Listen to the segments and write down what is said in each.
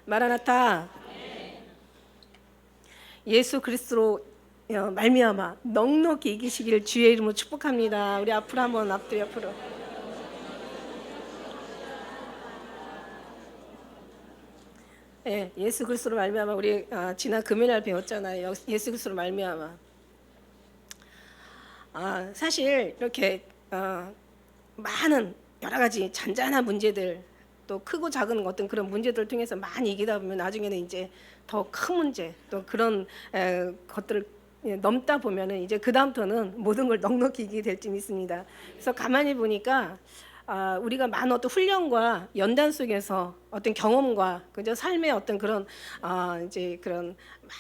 마라나타. 예수 그리스도로 말미암아 넉넉히 이기시기를 주의 이름으로 축복합니다. 우리 앞으로 한번 앞뒤 앞으로. 예, 예수 그리스도로 말미암아 우리 지난 금요일 날 배웠잖아요. 예수 그리스도로 말미암아. 사실 이렇게 많은 여러 가지 잔잔한 문제들, 또 크고 작은 어떤 그런 문제들을 통해서 많이 이기다 보면 나중에는 이제 더 큰 문제, 또 그런 것들을 넘다 보면은 이제 그 다음부터는 모든 걸 넉넉히 이기게 될 줄 믿습니다. 그래서 가만히 보니까 우리가 많은 어떤 훈련과 연단 속에서 어떤 경험과 그저 삶의 어떤 그런 이제 그런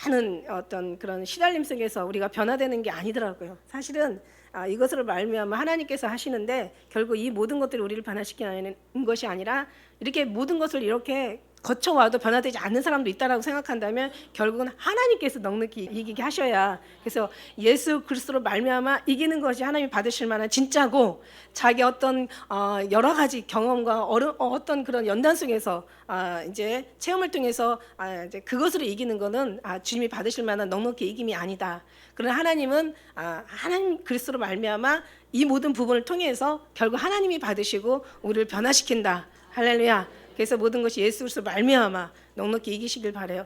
많은 어떤 그런 시달림 속에서 우리가 변화되는 게 아니더라고요. 사실은 이것으로 말미암아 하나님께서 하시는데 결국 이 모든 것들이 우리를 변화시키는 것이 아니라 이렇게 모든 것을 이렇게 거쳐와도 변화되지 않는 사람도 있다라고 생각한다면 결국은 하나님께서 넉넉히 이기게 하셔야, 그래서 예수 그리스도로 말미암아 이기는 것이 하나님이 받으실 만한 진짜고, 자기 어떤 여러 가지 경험과 어떤 그런 연단 속에서 이제 체험을 통해서 이제 그것으로 이기는 것은 주님이 받으실 만한 넉넉히 이김이 아니다. 그러나 하나님은 하나님 그리스도로 말미암아 이 모든 부분을 통해서 결국 하나님이 받으시고 우리를 변화시킨다. 할렐루야. 그래서 모든 것이 예수 그리스도 말미암아 넉넉히 이기시길 바래요.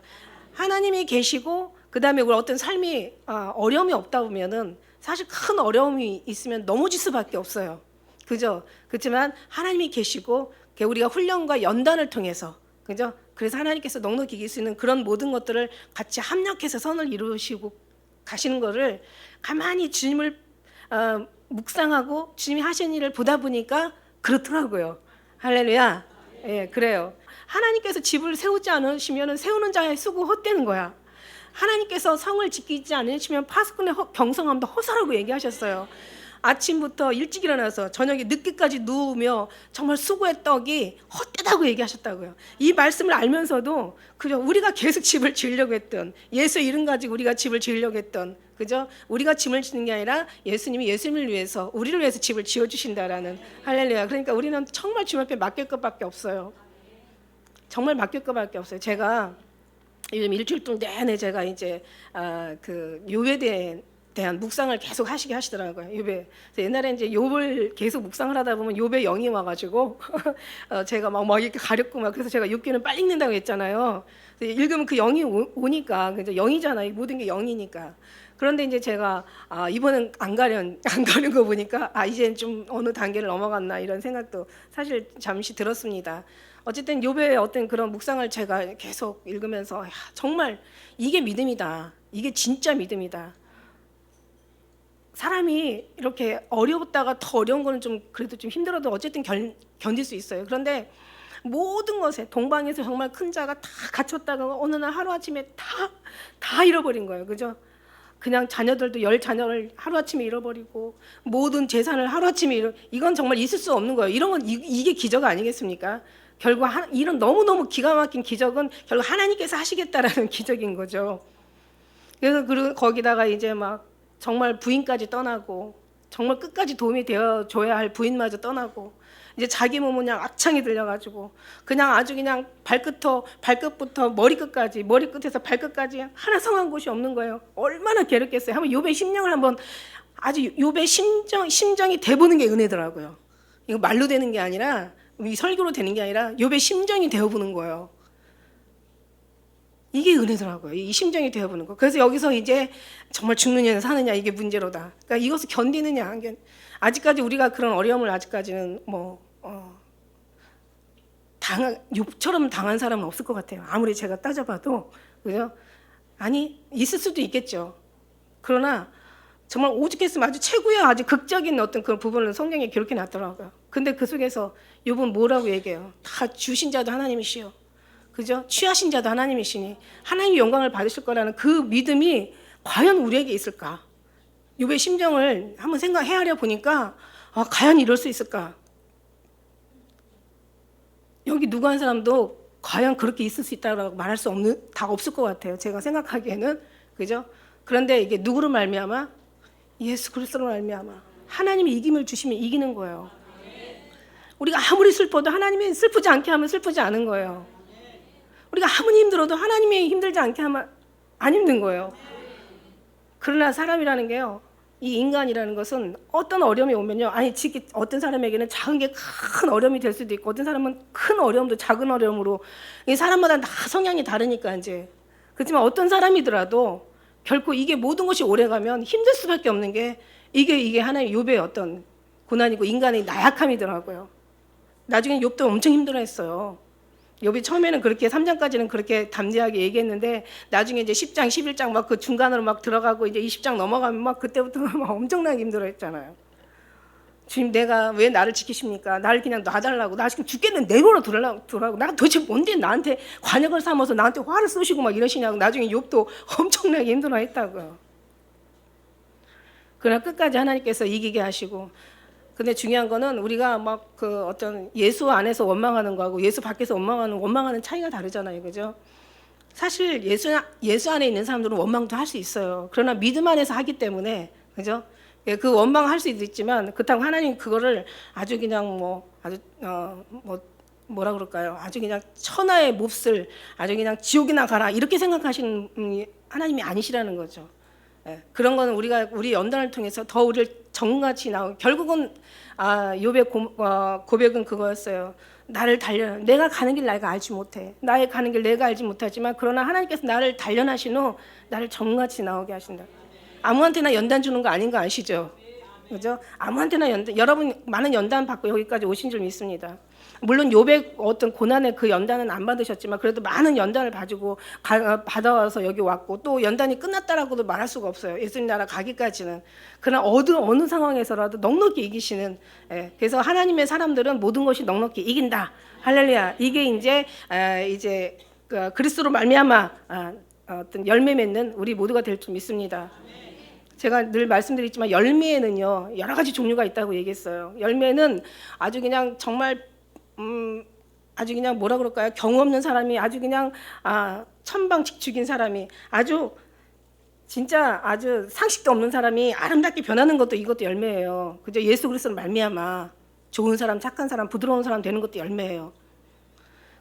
하나님이 계시고 그다음에 우리 어떤 삶이 어려움이 없다 보면은 사실 큰 어려움이 있으면 넘어질 수밖에 없어요. 그죠? 그렇지만 하나님이 계시고 우리가 훈련과 연단을 통해서, 그죠? 그래서 하나님께서 넉넉히 이길 수 있는 그런 모든 것들을 같이 합력해서 선을 이루시고 가시는 거를 가만히 주님을 묵상하고 주님이 하신 일을 보다 보니까 그렇더라고요. 할렐루야. 예, 그래요. 하나님께서 집을 세우지 않으시면 세우는 자의 수고 헛되는 거야. 하나님께서 성을 지키지 않으시면 파수꾼의 경성함도 허사라고 얘기하셨어요. 아침부터 일찍 일어나서 저녁에 늦게까지 누우며 정말 수고의 떡이 헛되다고 얘기하셨다고요. 이 말씀을 알면서도 그죠? 우리가 계속 집을 지으려고 했던, 예수 이름 가지고 우리가 집을 지으려고 했던, 그죠? 우리가 집을 짓는 게 아니라 예수님이 예수님을 위해서, 우리를 위해서 집을 지어주신다라는, 할렐루야. 그러니까 우리는 정말 주님 앞에 맡길 것밖에 없어요. 정말 맡길 것밖에 없어요. 제가 요즘 일주일 동안 내내 제가 이제 그 요배에 대한 묵상을 계속 하시게 하시더라고요. 요배. 옛날에 이제 욥을 계속 묵상을 하다 보면 욥의 영이 와가지고 제가 막 이렇게 가렵고 막, 그래서 제가 욥기는 빨리 읽는다고 했잖아요. 읽으면 그 영이 오니까, 그죠? 영이잖아요. 모든 게 영이니까. 그런데 이제 제가 이번엔 안 가는 거 보니까 이제는 좀 어느 단계를 넘어갔나 이런 생각도 사실 잠시 들었습니다. 어쨌든 욥의 어떤 그런 묵상을 제가 계속 읽으면서 정말 이게 믿음이다. 이게 진짜 믿음이다. 사람이 이렇게 어려웠다가 더 어려운 거는 좀 그래도 좀 힘들어도 어쨌든 견딜 수 있어요. 그런데 모든 것에 동방에서 정말 큰 자가 다 갇혔다가 어느 날 하루아침에 다 잃어버린 거예요. 그죠? 그냥 자녀들도 10자녀를 하루아침에 잃어버리고 모든 재산을 하루아침에 이건 정말 있을 수 없는 거예요. 이런 건 이게 기적 아니겠습니까? 결국 이런 너무너무 기가 막힌 기적은 결국 하나님께서 하시겠다라는 기적인 거죠. 그래서 거기다가 이제 막 정말 부인까지 떠나고, 정말 끝까지 도움이 되어줘야 할 부인마저 떠나고, 이제 자기 몸은 그냥 악창이 들려가지고 그냥 아주 그냥 발끝부터 머리끝에서 발끝까지 하나 성한 곳이 없는 거예요. 얼마나 괴롭겠어요. 한번 욥의 심령을 한번 아주 욥의 심정이 돼보는 게 은혜더라고요. 이거 말로 되는 게 아니라, 이 설교로 되는 게 아니라 욥의 심정이 되어보는 거예요. 이게 은혜더라고요. 이 심정이 되어보는 거. 그래서 여기서 이제 정말 죽느냐 사느냐 이게 문제로다. 그러니까 이것을 견디느냐. 아직까지 우리가 그런 어려움을 아직까지는 욥처럼 당한 사람은 없을 것 같아요. 아무리 제가 따져봐도. 그죠? 아니, 있을 수도 있겠죠. 그러나 정말 오죽했으면 아주 최고의 아주 극적인 어떤 그런 부분을 성경에 기록해 놨더라고요. 근데 그 속에서 욥은 뭐라고 얘기해요? 다 주신 자도 하나님이시요. 그죠? 취하신 자도 하나님이시니 하나님의 영광을 받으실 거라는 그 믿음이 과연 우리에게 있을까? 욥의 심정을 한번 헤아려 보니까 과연 이럴 수 있을까? 여기 누구 한 사람도 과연 그렇게 있을 수 있다고 말할 수 없을 것 같아요. 제가 생각하기에는. 그죠? 그런데 이게 누구로 말미암아? 예수 그리스도로 말미암아. 하나님이 이김을 주시면 이기는 거예요. 우리가 아무리 슬퍼도 하나님이 슬프지 않게 하면 슬프지 않은 거예요. 우리가 아무리 힘들어도 하나님이 힘들지 않게 하면 안 힘든 거예요. 그러나 사람이라는 게요, 이 인간이라는 것은 어떤 어려움이 오면요, 아니 어떤 사람에게는 작은 게 큰 어려움이 될 수도 있고, 어떤 사람은 큰 어려움도 작은 어려움으로, 이 사람마다 다 성향이 다르니까 이제. 그렇지만 어떤 사람이더라도 결코 이게 모든 것이 오래가면 힘들 수밖에 없는 게, 이게 하나의 욥의 어떤 고난이고 인간의 나약함이더라고요. 나중에 욥도 엄청 힘들어했어요. 욥이 처음에는 그렇게 3장까지는 그렇게 담대하게 얘기했는데, 나중에 이제 10장, 11장 막 그 중간으로 막 들어가고 이제 20장 넘어가면 막 그때부터 막 엄청나게 힘들어했잖아요. 주님, 내가 왜 나를 지키십니까? 나를 그냥 놔달라고. 나 지금 죽겠는데 내버려 두라고. 나 도대체 뭔데 나한테 관역을 삼아서 나한테 화를 쏘시고 막 이러시냐고. 나중에 욥도 엄청나게 힘들어했다고요. 그러나 끝까지 하나님께서 이기게 하시고, 근데 중요한 거는 우리가 막 그 어떤 예수 안에서 원망하는 거하고 예수 밖에서 원망하는 차이가 다르잖아요, 그죠? 사실 예수 안에 있는 사람들은 원망도 할 수 있어요. 그러나 믿음 안에서 하기 때문에, 그죠? 예, 그 원망할 수도 있지만 그렇다고 하나님 그거를 아주 그냥 뭐라 그럴까요? 아주 그냥 천하의 몹쓸, 아주 그냥 지옥이나 가라 이렇게 생각하시는 분이 하나님이 아니시라는 거죠. 예, 그런 거는 우리 연단을 통해서 더 우리를 정같이 나오고, 결국은 욥의 고백은 그거였어요. 나를 내가 가는 길 내가 알지 못해. 나의 가는 길 내가 알지 못하지만, 그러나 하나님께서 나를 단련하신 후 나를 정같이 나오게 하신다. 아무한테나 연단 주는 거 아닌 거 아시죠? 그죠? 아무한테나 여러분 많은 연단 받고 여기까지 오신 줄 믿습니다. 물론 욥의 어떤 고난의 그 연단은 안 받으셨지만, 그래도 많은 연단을 받아와서 여기 왔고, 또 연단이 끝났다라고도 말할 수가 없어요. 예수님 나라 가기까지는. 그러나 어느 상황에서라도 넉넉히 이기시는, 그래서 하나님의 사람들은 모든 것이 넉넉히 이긴다. 할렐루야. 이게 이제 그리스도로 말미암아 어떤 열매 맺는 우리 모두가 될 줄 믿습니다. 제가 늘 말씀드리지만 열매에는요 여러 가지 종류가 있다고 얘기했어요. 열매는 아주 그냥 정말 아주 그냥 뭐라 그럴까요? 경우 없는 사람이 아주 그냥 천방직축인 사람이 진짜 아주 상식도 없는 사람이 아름답게 변하는 것도 이것도 열매예요. 그죠? 예수 그리스도로 말미암아 좋은 사람, 착한 사람, 부드러운 사람 되는 것도 열매예요.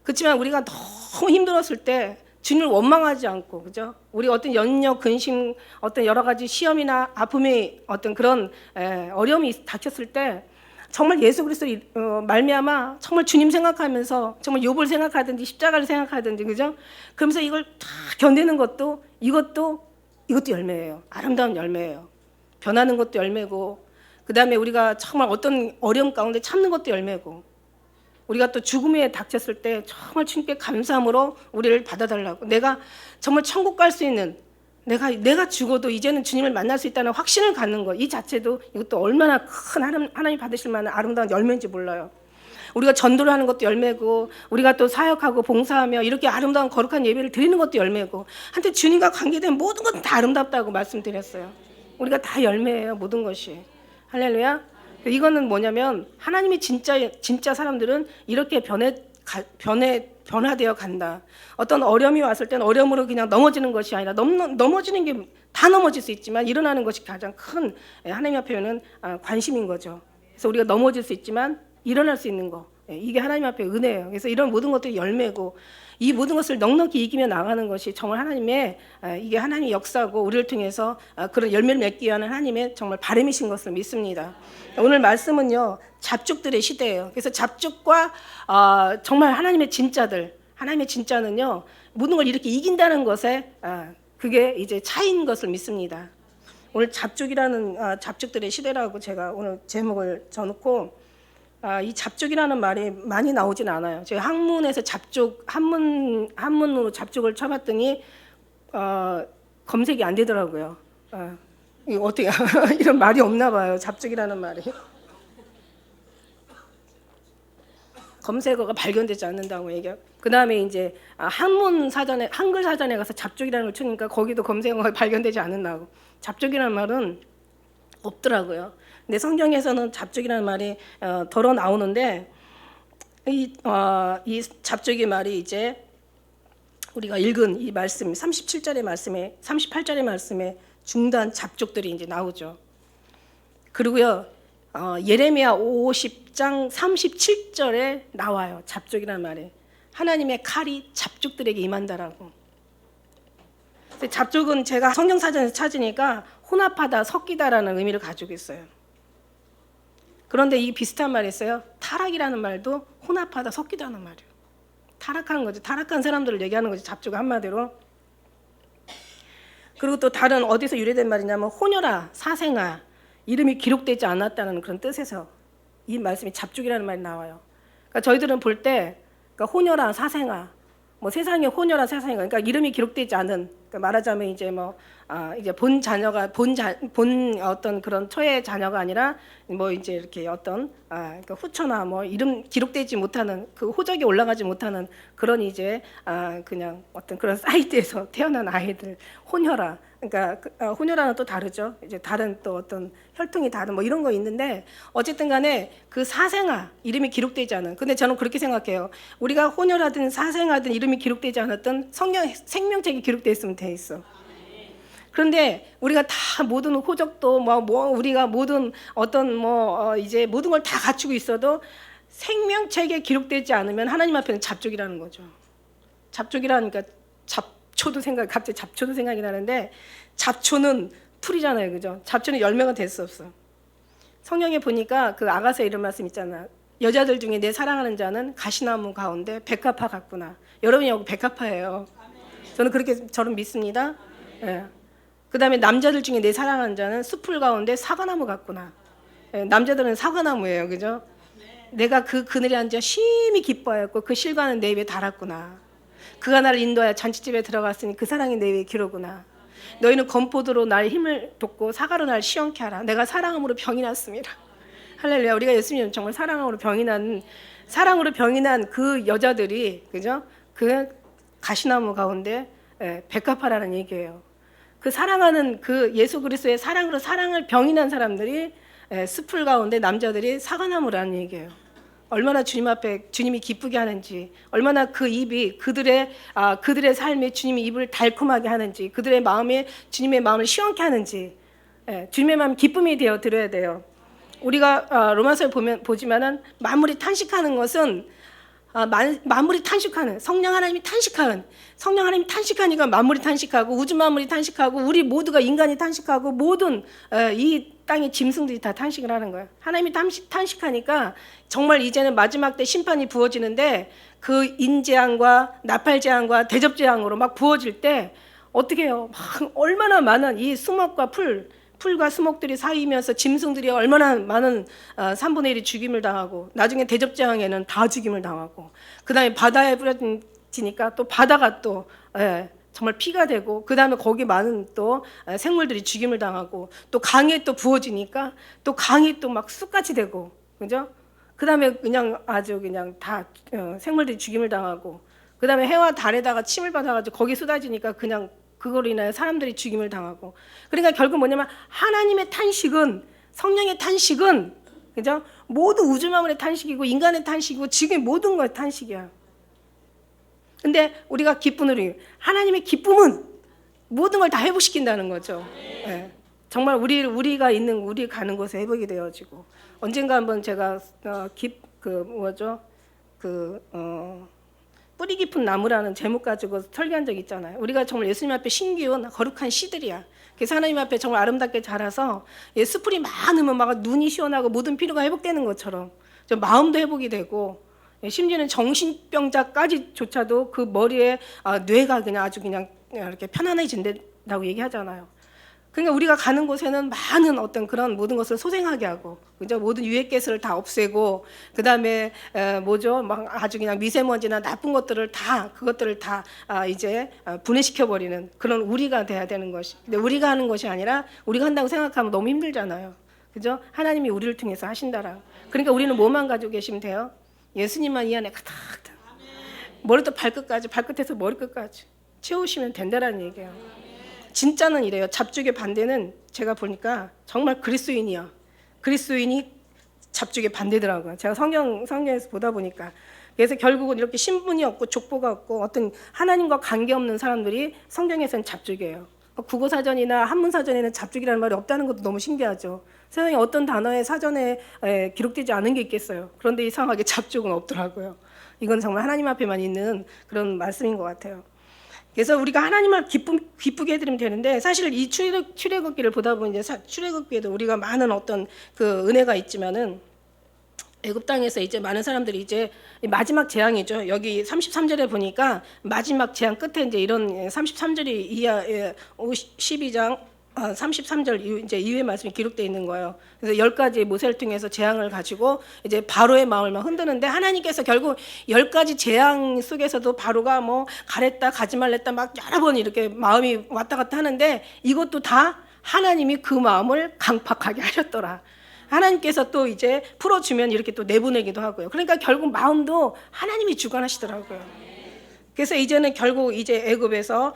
그렇지만 우리가 너무 힘들었을 때 주님을 원망하지 않고, 그죠? 우리 어떤 연력, 근심, 어떤 여러 가지 시험이나 아픔이 어떤 그런 어려움이 닥쳤을 때 정말 예수 그리스도 말미암아 정말 주님 생각하면서 정말 욥을 생각하든지 십자가를 생각하든지, 그죠? 그러면서 이걸 다 견디는 것도 이것도 열매예요. 아름다운 열매예요. 변하는 것도 열매고, 그 다음에 우리가 정말 어떤 어려움 가운데 참는 것도 열매고, 우리가 또 죽음에 닥쳤을 때 정말 주님께 감사함으로 우리를 받아달라고, 내가 정말 천국 갈 수 있는, 내가 죽어도 이제는 주님을 만날 수 있다는 확신을 갖는 것, 이 자체도 이것도 얼마나 큰 하나님 받으실 만한 아름다운 열매인지 몰라요. 우리가 전도를 하는 것도 열매고, 우리가 또 사역하고 봉사하며 이렇게 아름다운 거룩한 예배를 드리는 것도 열매고, 한때 주님과 관계된 모든 것은 다 아름답다고 말씀드렸어요. 우리가 다 열매예요, 모든 것이. 할렐루야. 이거는 뭐냐면 하나님의 진짜 사람들은 이렇게 변화되어 간다. 어떤 어려움이 왔을 때는 어려움으로 그냥 넘어지는 것이 아니라, 넘어지는 게 다 넘어질 수 있지만 일어나는 것이 가장 큰 하나님 앞에는 관심인 거죠. 그래서 우리가 넘어질 수 있지만 일어날 수 있는 거, 이게 하나님 앞에 은혜예요. 그래서 이런 모든 것들이 열매고, 이 모든 것을 넉넉히 이기며 나가는 것이 정말 하나님의 이게 하나님의 역사고, 우리를 통해서 그런 열매를 맺기 위한 하나님의 정말 바람이신 것을 믿습니다. 오늘 말씀은요 잡족들의 시대예요. 그래서 잡족과 정말 하나님의 진짜는요 모든 걸 이렇게 이긴다는 것에 그게 이제 차이인 것을 믿습니다. 오늘 잡족들의 시대라고 제가 오늘 제목을 적어놓고, 이 잡족이라는 말이 많이 나오진 않아요. 제가 한문에서 한문으로 잡족을 쳐봤더니 검색이 안 되더라고요. 이거 어떻게 이런 말이 없나 봐요. 잡족이라는 말이 검색어가 발견되지 않는다고 얘기해요. 그 다음에 이제 한글 사전에 가서 잡족이라는 걸 치니까 거기도 검색어가 발견되지 않는다고. 잡족이라는 말은 없더라고요. 근데 성경에서는 잡족이라는 말이 덜어 나오는데, 이 잡족의 말이 이제 우리가 읽은 이 말씀 38절의 말씀에 중단 잡족들이 이제 나오죠. 그리고요 예레미야 50장 37절에 나와요, 잡족이라는 말이. 하나님의 칼이 잡족들에게 임한다라고. 잡족은 제가 성경사전에서 찾으니까 혼합하다, 섞이다라는 의미를 가지고 있어요. 그런데 이 비슷한 말이 있어요. 타락이라는 말도 혼합하다, 섞이다는 말이에요. 타락하는 거죠. 타락한 사람들을 얘기하는 거죠. 잡족 한마디로. 그리고 또 다른 어디서 유래된 말이냐면 혼혈아, 사생아, 이름이 기록되지 않았다는 그런 뜻에서 이 말씀이 잡족이라는 말이 나와요. 그러니까 저희들은 볼 때 그러니까 혼혈아, 사생아, 뭐 세상에 혼혈아, 사생아, 그러니까 이름이 기록되지 않은, 그러니까 말하자면 이제 뭐 이제 본 자녀가 본 어떤 그런 초의 자녀가 아니라 뭐 이제 이렇게 어떤 그러니까 후처나 뭐 이름 기록되지 못하는 그 호적이 올라가지 못하는 그런 이제 그냥 어떤 그런 사이트에서 태어난 아이들 혼혈아. 그러니까 혼혈아는 또 다르죠. 이제 다른 또 어떤 혈통이 다른 뭐 이런 거 있는데 어쨌든 간에 그 사생아 이름이 기록되지 않은. 근데 저는 그렇게 생각해요. 우리가 혼혈하든 사생아든 이름이 기록되지 않았던 성경 생명책이 기록되어 있으면 돼 있어. 그런데 우리가 다 모든 호적도 뭐 우리가 모든 어떤 이제 모든 걸 다 갖추고 있어도 생명책에 기록되지 않으면 하나님 앞에는 잡족이라는 거죠. 잡족이라니까 갑자기 잡초도 생각이 나는데 잡초는 풀이잖아요, 그죠? 잡초는 열매가 될 수 없어. 성경에 보니까 그 아가서 이런 말씀 있잖아. 여자들 중에 내 사랑하는 자는 가시나무 가운데 백합화 같구나. 여러분이 여기 백합화예요. 저는 그렇게 저는 믿습니다. 예. 그 다음에 남자들 중에 내 사랑하는 자는 숲풀 가운데 사과나무 같구나. 예, 남자들은 사과나무예요, 그죠? 내가 그 그늘에 앉아 심히 기뻐하였고 그 실과는 내 입에 달았구나. 그가 나를 인도하여 잔치집에 들어갔으니 그 사랑이 내 위에 기로구나. 너희는 건포도로 날 힘을 돋고 사과로 날 시원케 하라. 내가 사랑함으로 병이 났습니다. 할렐루야. 우리가 예수님 정말 사랑으로 병이 난 그 여자들이 그죠? 그 가시나무 가운데 백합화라는 얘기예요. 그 사랑하는 그 예수 그리스도의 사랑으로 사랑을 병이 난 사람들이 숲풀 가운데 남자들이 사과나무라는 얘기예요. 얼마나 주님 앞에 주님이 기쁘게 하는지, 얼마나 그 입이 그들의 삶에 주님이 입을 달콤하게 하는지, 그들의 마음에 주님의 마음을 시원케 하는지, 주님의 마음 기쁨이 되어 드려야 돼요. 우리가 로마서를 보지만은 만물이 탄식하는 것은 만물이 탄식하는 성령 하나님이 탄식하니까 만물이 탄식하고 우주 만물이 탄식하고 우리 모두가 인간이 탄식하고 모든 이 땅의 짐승들이 다 탄식을 하는 거예요. 하나님이 탄식하니까 정말 이제는 마지막 때 심판이 부어지는데 그 인재앙과 나팔재앙과 대접재앙으로 막 부어질 때 어떻게 해요? 막 얼마나 많은 이 수목과 풀과 수목들이 사이면서 짐승들이 얼마나 많은 3분의 1이 죽임을 당하고 나중에 대접재앙에는 다 죽임을 당하고 그 다음에 바다에 뿌려지니까 또 바다가 또 정말 피가 되고 그 다음에 거기 많은 또 생물들이 죽임을 당하고 또 강에 또 부어지니까 또 강이 또 막 쑥같이 되고 그죠? 그 다음에 그냥 아주 그냥 다 생물들이 죽임을 당하고 그 다음에 해와 달에다가 침을 받아가지고 거기 쏟아지니까 그냥 그걸로 인하여 사람들이 죽임을 당하고 그러니까 결국 뭐냐면 하나님의 탄식은 성령의 탄식은 그죠? 모두 우주 만물의 탄식이고 인간의 탄식이고 지금 모든 것의 탄식이야. 근데 우리가 기쁜 우리 하나님의 기쁨은 모든 걸 다 회복시킨다는 거죠. 네. 정말 우리가 가는 곳에 회복이 되어지고 언젠가 한번 제가 뿌리 깊은 나무라는 제목 가지고 설교한 적 있잖아요. 우리가 정말 예수님 앞에 신기한 거룩한 씨들이야. 그래서 하나님 앞에 정말 아름답게 자라서 수풀이 많으면 막 눈이 시원하고 모든 피로가 회복되는 것처럼 마음도 회복이 되고 심지어는 정신병자까지조차도 그 머리에 뇌가 그냥 아주 그냥 이렇게 편안해진다고 얘기하잖아요. 그러니까 우리가 가는 곳에는 많은 어떤 그런 모든 것을 소생하게 하고, 그죠? 모든 유해가스를 다 없애고, 그 다음에 막 아주 그냥 미세먼지나 나쁜 것들을 그것들을 다 이제 분해시켜 버리는 그런 우리가 돼야 되는 것이. 근데 우리가 하는 것이 아니라 우리가 한다고 생각하면 너무 힘들잖아요, 그죠? 하나님이 우리를 통해서 하신다라. 그러니까 우리는 뭐만 가지고 계시면 돼요? 예수님만 이 안에 가득 머리부터 발끝에서 머리끝까지 채우시면 된다라는 얘기예요. 진짜는 이래요. 잡죽의 반대는 제가 보니까 정말 그리스도인이 잡죽의 반대더라고요. 제가 성경에서 보다 보니까. 그래서 결국은 이렇게 신분이 없고 족보가 없고 어떤 하나님과 관계없는 사람들이 성경에서는 잡죽이에요. 국어사전이나 한문사전에는 잡죽이라는 말이 없다는 것도 너무 신기하죠. 세상에 어떤 단어의 사전에 기록되지 않은 게 있겠어요. 그런데 이상하게 잡죽은 없더라고요. 이건 정말 하나님 앞에만 있는 그런 말씀인 것 같아요. 그래서 우리가 하나님을 기쁘게 해드리면 되는데, 사실 이 출애굽기를 보다 보면 이제 출애굽기에도 우리가 많은 어떤 그 은혜가 있지만은, 애굽 땅에서 이제 많은 사람들이 이제 마지막 재앙이죠. 여기 33절에 보니까 마지막 재앙 끝에 이제 이런 33절이 이하 12장 33절 이제 이후의 말씀이 기록되어 있는 거예요. 그래서 10가지 모세를 통해서 재앙을 가지고 이제 바로의 마음을 막 흔드는데, 하나님께서 결국 10가지 재앙 속에서도 바로가 뭐 가랬다 가지 말랬다 막 여러 번 이렇게 마음이 왔다 갔다 하는데, 이것도 다 하나님이 그 마음을 강팍하게 하셨더라. 하나님께서 또 이제 풀어주면 이렇게 또 내보내기도 하고요. 그러니까 결국 마음도 하나님이 주관하시더라고요. 그래서 이제는 결국 이제 애굽에서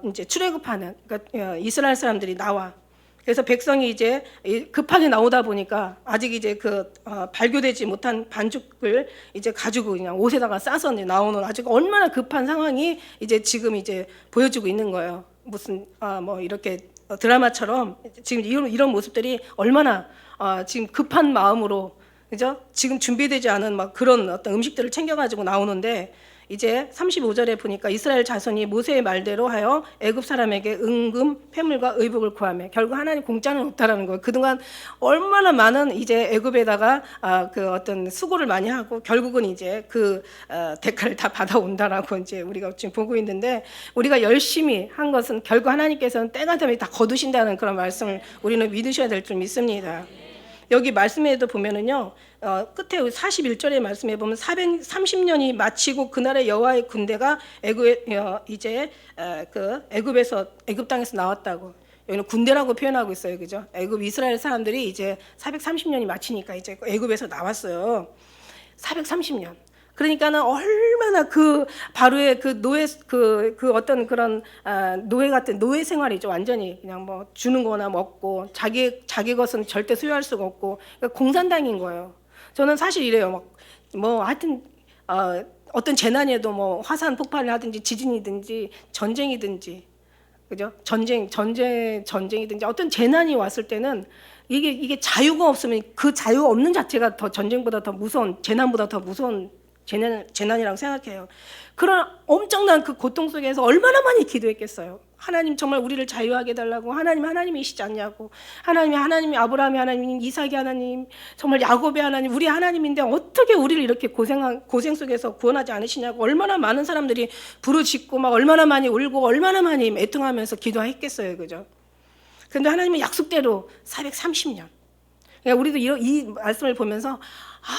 이제 출애굽하는, 그러니까 이스라엘 사람들이 나와. 그래서 백성이 이제 급하게 나오다 보니까 아직 이제 그 발교되지 못한 반죽을 이제 가지고 그냥 옷에다가 싸서 이제 나오는, 아직 얼마나 급한 상황이 이제 지금 이제 보여주고 있는 거예요. 무슨 뭐 이렇게 드라마처럼 지금 이런 모습들이 얼마나 지금 급한 마음으로, 그죠? 지금 준비되지 않은 막 그런 어떤 음식들을 챙겨가지고 나오는데, 이제 35절에 보니까 이스라엘 자손이 모세의 말대로 하여 애굽 사람에게 은금, 폐물과 의복을 구하며, 결국 하나님 공짜는 없다라는 거예요. 그동안 얼마나 많은 이제 애굽에다가 그 어떤 수고를 많이 하고 결국은 이제 그 대가를 다 받아온다라고 이제 우리가 지금 보고 있는데, 우리가 열심히 한 것은 결국 하나님께서는 때가 되면 다 거두신다는 그런 말씀을 우리는 믿으셔야 될 줄 믿습니다. 여기 말씀에도 보면은요, 끝에 41절의 말씀에 보면 430년이 마치고 그날의 여호와의 군대가 애굽 땅에서 나왔다고. 여기는 군대라고 표현하고 있어요, 그죠? 애굽 이스라엘 사람들이 이제 430년이 마치니까 이제 애굽에서 나왔어요. 430년. 그러니까는 얼마나 그 바로의 그 노예 그 어떤 그런 노예 같은 노예 생활이죠. 완전히 그냥 뭐 주는 거나 먹고 자기 것은 절대 소유할 수가 없고, 그러니까 공산당인 거예요. 저는 사실 이래요. 뭐 하여튼 어떤 재난에도 뭐 화산 폭발을 하든지 지진이든지 전쟁이든지, 그죠? 전쟁이든지 어떤 재난이 왔을 때는 이게 자유가 없으면 그 자유가 없는 자체가 더 전쟁보다 더 무서운, 재난보다 더 무서운 재난이라고 생각해요. 그런 엄청난 그 고통 속에서 얼마나 많이 기도했겠어요. 하나님 정말 우리를 자유하게 해달라고. 하나님이시지 않냐고. 하나님이 아브라함의 하나님, 이삭의 하나님, 정말 야곱의 하나님, 우리 하나님인데 어떻게 우리를 이렇게 고생 속에서 구원하지 않으시냐고. 얼마나 많은 사람들이 부르짖고 막 얼마나 많이 울고 얼마나 많이 애통하면서 기도했겠어요, 그죠? 그런데 하나님은 약속대로 430년. 그러니까 우리도 이 말씀을 보면서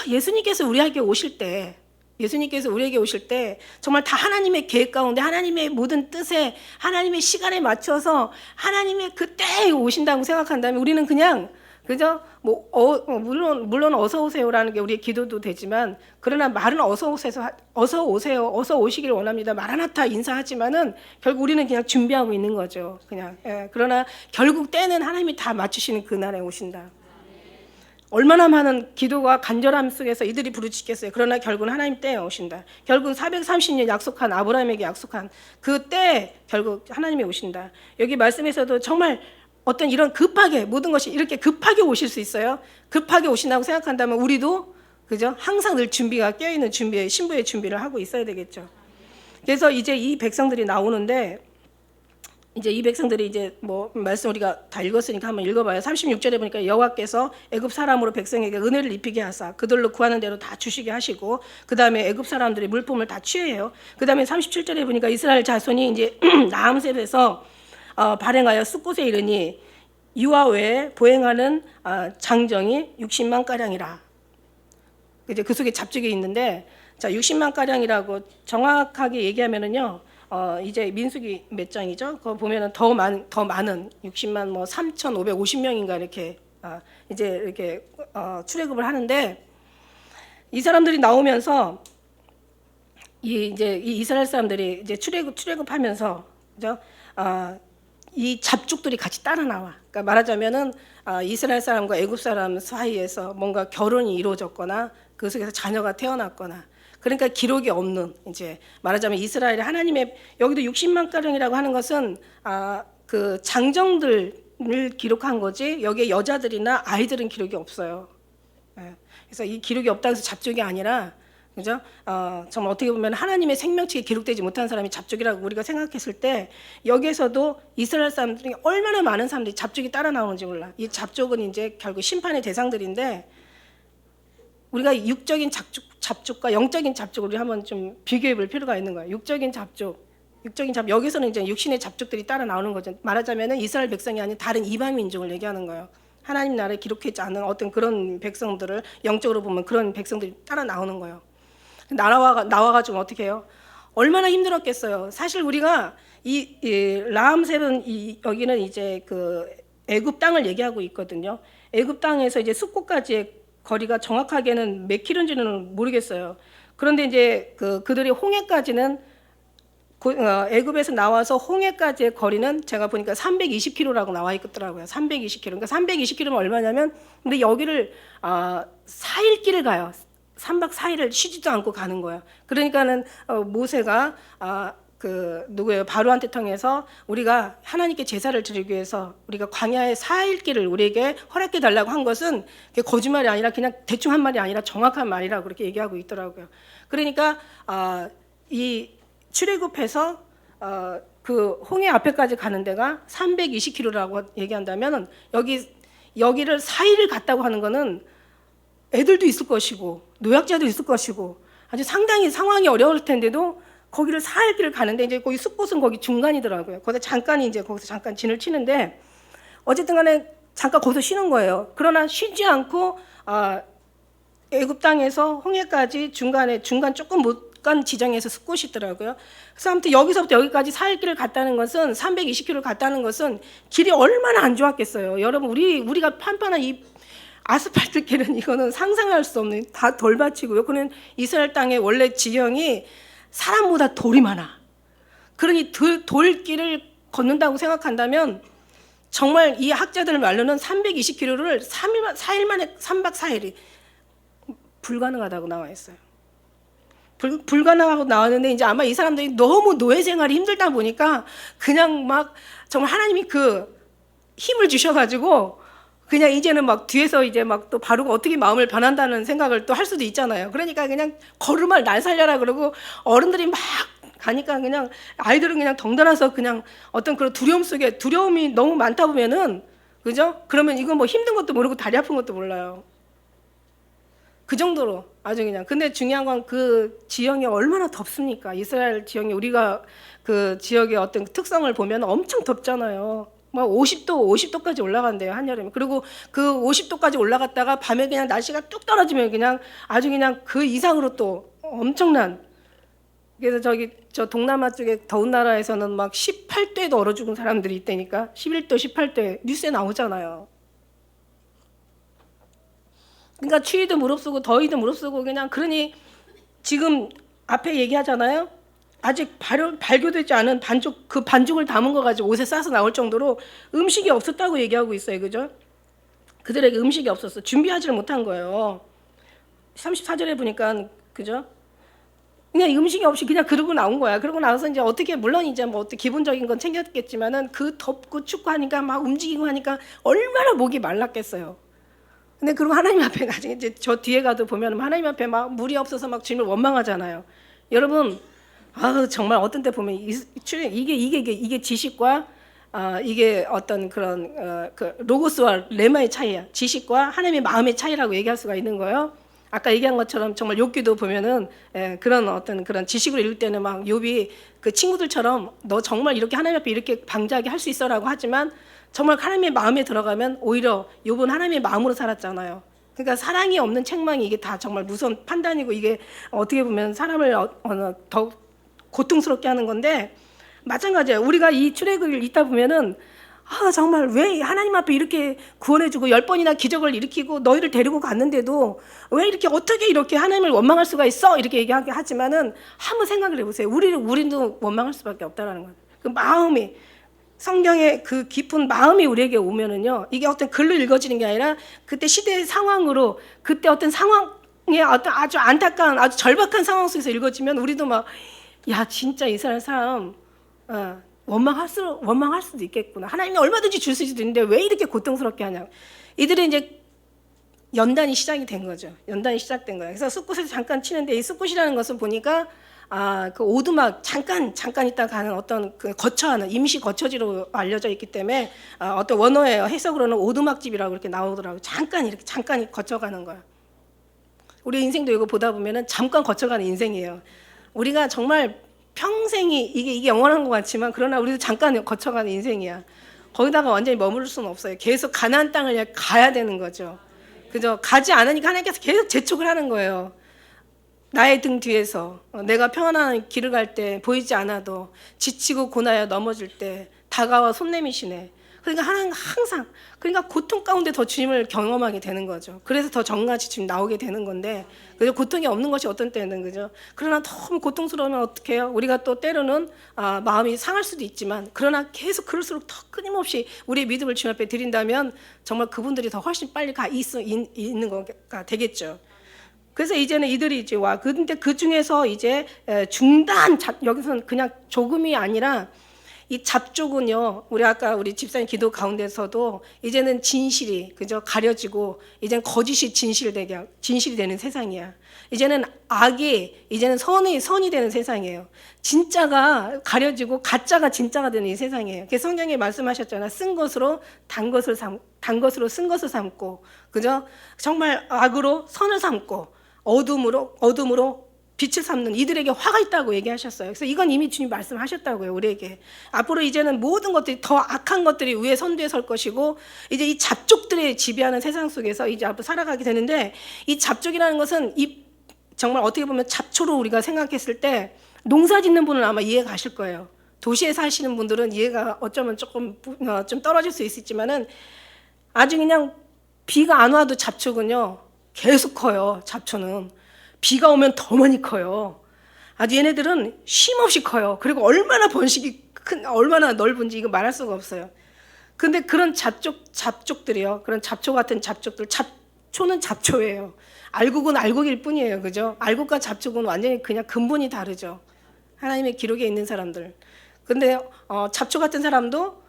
예수님께서 우리에게 오실 때 정말 다 하나님의 계획 가운데 하나님의 모든 뜻에 하나님의 시간에 맞춰서 하나님의 그 때에 오신다고 생각한다면, 우리는 그냥 그죠? 물론 어서 오세요라는 게 우리의 기도도 되지만, 그러나 말은 어서 오세요, 어서 오시길 원합니다, 마라나타 인사하지만은 결국 우리는 그냥 준비하고 있는 거죠. 그냥. 그러나 결국 때는 하나님이 다 맞추시는 그날에 오신다. 얼마나 많은 기도와 간절함 속에서 이들이 부르짖겠어요. 그러나 결국은 하나님 때에 오신다. 결국은 430년 약속한, 아브라함에게 약속한 그 때에 결국 하나님이 오신다. 여기 말씀에서도 정말 어떤 이런 급하게 모든 것이 이렇게 급하게 오실 수 있어요. 급하게 오신다고 생각한다면 우리도 그죠? 항상 늘 준비가 깨어있는 준비에, 신부의 준비를 하고 있어야 되겠죠. 그래서 이제 이 백성들이 나오는데, 이제 이 백성들이 이제 뭐 말씀 우리가 다 읽었으니까 한번 읽어봐요. 36절에 보니까 여호와께서 애굽 사람으로 백성에게 은혜를 입히게 하사 그들로 구하는 대로 다 주시게 하시고, 그 다음에 애굽 사람들이 물품을 다 취해요. 그 다음에 37절에 보니까 이스라엘 자손이 이제 나암셋에서 발행하여 숫곳에 이르니 이와 외에 보행하는 장정이 60만 가량이라. 이제 그 속에 잡죽이 있는데, 자 60만 가량이라고 정확하게 얘기하면은요. 이제 민수기 몇 장이죠? 그거 보면은 더 많은 60만 뭐 3,550명인가 이렇게 이제 이렇게 출애굽을 하는데, 이 사람들이 나오면서 이 이스라엘 사람들이 이제 출애굽하면서, 그죠? 이 잡죽들이 같이 따라 나와. 그러니까 말하자면은 이스라엘 사람과 애굽 사람 사이에서 뭔가 결혼이 이루어졌거나 그 속에서 자녀가 태어났거나, 그러니까 기록이 없는, 이제 말하자면 이스라엘의 하나님의, 여기도 60만 가량이라고 하는 것은 그 장정들을 기록한 거지, 여기에 여자들이나 아이들은 기록이 없어요. 그래서 이 기록이 없다고 해서 잡족이 아니라 그죠? 정말 어떻게 보면 하나님의 생명책에 기록되지 못한 사람이 잡족이라고 우리가 생각했을 때 여기에서도 이스라엘 사람들이 얼마나 많은 사람들이 잡족이 따라 나오는지 몰라. 이 잡족은 이제 결국 심판의 대상들인데 우리가 육적인 잡족과 영적인 잡족을 우리 한번 좀 비교해 볼 필요가 있는 거예요. 육적인 잡족 여기서는 이제 육신의 잡족들이 따라 나오는 거죠. 말하자면은 이스라엘 백성이 아닌 다른 이방 민족을 얘기하는 거예요. 하나님 나라에 기록하지 않은 어떤 그런 백성들을 영적으로 보면 그런 백성들이 따라 나오는 거예요. 나와가지고 어떻게 해요? 얼마나 힘들었겠어요. 사실 우리가 이 라암셀은 여기는 이제 그 애굽 땅을 얘기하고 있거든요. 애굽 땅에서 이제 숫곳까지의 거리가 정확하게는 몇 킬로인지는 모르겠어요. 그런데 이제 그들이 홍해까지는 애굽에서 나와서 홍해까지의 거리는 제가 보니까 320km라고 나와 있더라고요. 320km. 그러니까 320km면 얼마냐면 근데 여기를 4일 길을 가요. 3박 4일을 쉬지도 않고 가는 거예요. 그러니까는 모세가 누구예요? 바로한테 통해서 우리가 하나님께 제사를 드리기 위해서 우리가 광야의 4일 길을 우리에게 허락해 달라고 한 것은 거짓말이 아니라 그냥 대충 한 말이 아니라 정확한 말이라고 그렇게 얘기하고 있더라고요. 그러니까 이 출애굽해서 그 홍해 앞에까지 가는 데가 320km라고 얘기한다면 여기를 4일을 갔다고 하는 거는 애들도 있을 것이고 노약자도 있을 것이고 아주 상당히 상황이 어려울 텐데도 거기를 4일 길을 가는데 이제 거기 숲곳은 거기 중간이더라고요. 거기서 잠깐 진을 치는데 어쨌든 간에 잠깐 거기서 쉬는 거예요. 그러나 쉬지 않고 애굽 땅에서 홍해까지 중간 조금 못 간 지정에서 숲곳이 있더라고요. 그래서 아무튼 여기서부터 여기까지 4일 길을 갔다는 것은 320km를 갔다는 것은 길이 얼마나 안 좋았겠어요. 여러분 우리가 판판한 이 아스팔트 길은 이거는 상상할 수 없는 다 돌밭이고요. 그는 이스라엘 땅의 원래 지형이 사람보다 돌이 많아. 그러니 돌길을 걷는다고 생각한다면 정말 이 학자들 말로는 320km를 4일 만에 3박 4일이 불가능하다고 나와 있어요. 불가능하고 나왔는데 이제 아마 이 사람들이 너무 노예 생활이 힘들다 보니까 그냥 막 정말 하나님이 그 힘을 주셔가지고 그냥 이제는 막 뒤에서 이제 막 또 바로가 어떻게 마음을 변한다는 생각을 또 할 수도 있잖아요. 그러니까 그냥 걸음을 날 살려라 그러고 어른들이 막 가니까 그냥 아이들은 그냥 덩달아서 그냥 어떤 그런 두려움 속에 두려움이 너무 많다 보면은 그죠? 그러면 이거 뭐 힘든 것도 모르고 다리 아픈 것도 몰라요. 그 정도로 아주 그냥. 근데 중요한 건 그 지형이 얼마나 덥습니까? 이스라엘 지형이 우리가 그 지역의 어떤 특성을 보면 엄청 덥잖아요. 뭐 50도까지 올라간대요, 한여름에. 그리고 그 50도까지 올라갔다가 밤에 그냥 날씨가 뚝 떨어지면 그냥 아주 그냥 그 이상으로 또 엄청난. 그래서 저 동남아 쪽에 더운 나라에서는 막 18도에도 얼어 죽은 사람들이 있다니까. 11도, 18도에 뉴스에 나오잖아요. 그러니까 추위도 무릅쓰고 더위도 무릅쓰고 그냥. 그러니 지금 앞에 얘기하잖아요. 아직 발교되지 않은 그 반죽을 담은 거 가지고 옷에 싸서 나올 정도로 음식이 없었다고 얘기하고 있어요. 그죠? 그들에게 음식이 없었어. 준비하지를 못한 거예요. 34절에 보니까 그죠? 그냥 음식이 없이 그냥 그러고 나온 거야. 그러고 나서 이제 어떻게 물론 이제 뭐 어떻게 기본적인 건 챙겼겠지만은 그 덥고 춥고 하니까 막 움직이고 하니까 얼마나 목이 말랐겠어요. 근데 그리고 하나님 앞에 나중에 이제 저 뒤에 가도 보면 하나님 앞에 막 물이 없어서 막 주님을 원망하잖아요. 여러분, 정말 어떤 때 보면 이게 지식과 이게 어떤 그런 그 로고스와 레마의 차이야. 지식과 하나님의 마음의 차이라고 얘기할 수가 있는 거예요. 아까 얘기한 것처럼 정말 욥기도 보면은 그런 어떤 그런 지식으로 읽을 때는 막 욥이 그 친구들처럼 너 정말 이렇게 하나님 앞에 이렇게 방자하게 할 수 있어라고 하지만 정말 하나님의 마음에 들어가면 오히려 욥은 하나님의 마음으로 살았잖아요. 그러니까 사랑이 없는 책망이 이게 다 정말 무서운 판단이고 이게 어떻게 보면 사람을 더 고통스럽게 하는 건데 마찬가지예요. 우리가 이 출애굽을 읽다 보면은 정말 왜 하나님 앞에 이렇게 구원해주고 10번이나 기적을 일으키고 너희를 데리고 갔는데도 왜 이렇게 어떻게 이렇게 하나님을 원망할 수가 있어? 이렇게 얘기하게 하지만은 한번 생각을 해보세요. 우리도 원망할 수밖에 없다라는 거예요. 그 마음이 성경의 그 깊은 마음이 우리에게 오면은요, 이게 어떤 글로 읽어지는 게 아니라 그때 시대의 상황으로 그때 어떤 상황에 어떤 아주 안타까운 아주 절박한 상황 속에서 읽어지면 우리도 막 야 진짜 이스라엘 사람 원망할 수도 있겠구나. 하나님이 얼마든지 줄 수도 있는데 왜 이렇게 고통스럽게 하냐. 이들이 이제 연단이 시작이 된 거죠. 연단이 시작된 거예요. 그래서 숲꽃에서 잠깐 치는데 이 숲꽃이라는 것은 보니까 그 오두막 잠깐 있다 가는 어떤 그 거처하는 임시 거처지로 알려져 있기 때문에 어떤 원어의 해석으로는 오두막집이라고 이렇게 나오더라고요. 잠깐 거쳐가는 거예요. 우리 인생도 이거 보다 보면은 잠깐 거쳐가는 인생이에요. 우리가 정말 평생이 이게 영원한 것 같지만 그러나 우리도 잠깐 거쳐가는 인생이야. 거기다가 완전히 머무를 수는 없어요. 계속 가나안 땅을 가야 되는 거죠. 그죠? 가지 않으니까 하나님께서 계속 재촉을 하는 거예요. 나의 등 뒤에서 내가 평안한 길을 갈 때 보이지 않아도 지치고 고나여 넘어질 때 다가와 손 내미시네. 그러니까 하나님 항상 그러니까 고통 가운데 더 주님을 경험하게 되는 거죠. 그래서 더 정같이 주님 나오게 되는 건데 그죠? 고통이 없는 것이 어떤 때는 그죠? 그러나 너무 고통스러우면 어떻게 해요? 우리가 또 때로는 마음이 상할 수도 있지만 그러나 계속 그럴수록 더 끊임없이 우리의 믿음을 주님 앞에 드린다면 정말 그분들이 더 훨씬 빨리 있는 거가 되겠죠. 그래서 이제는 이들이 이제 와. 근데 그 중에서 이제 여기서는 그냥 조금이 아니라 이 잡족은요. 우리 집사님 기도 가운데서도 이제는 진실이 그죠 가려지고 이제는 거짓이 진실이 되는 세상이야. 이제는 악이 이제는 선이 되는 세상이에요. 진짜가 가려지고 가짜가 진짜가 되는 이 세상이에요. 그래서 성경에 말씀하셨잖아. 쓴 것으로 단 것으로 쓴 것을 삼고 그죠? 정말 악으로 선을 삼고 어둠으로 빛을 삼는 이들에게 화가 있다고 얘기하셨어요. 그래서 이건 이미 주님 말씀하셨다고요, 우리에게. 앞으로 이제는 모든 것들이 더 악한 것들이 위에 선두에 설 것이고 이제 이 잡족들이 지배하는 세상 속에서 이제 앞으로 살아가게 되는데 이 잡족이라는 것은 정말 어떻게 보면 잡초로 우리가 생각했을 때 농사 짓는 분은 아마 이해가 가실 거예요. 도시에 사시는 분들은 이해가 어쩌면 조금 좀 떨어질 수 있지만은 아주 그냥 비가 안 와도 잡초군요. 계속 커요. 잡초는 비가 오면 더 많이 커요. 아주 얘네들은 쉼없이 커요. 그리고 얼마나 번식이 얼마나 넓은지 이거 말할 수가 없어요. 근데 그런 잡족들이요. 그런 잡초 같은 잡족들, 잡초는 잡초예요. 알곡은 알곡일 뿐이에요. 그죠? 알곡과 잡초는 완전히 그냥 근본이 다르죠. 하나님의 기록에 있는 사람들. 근데 잡초 같은 사람도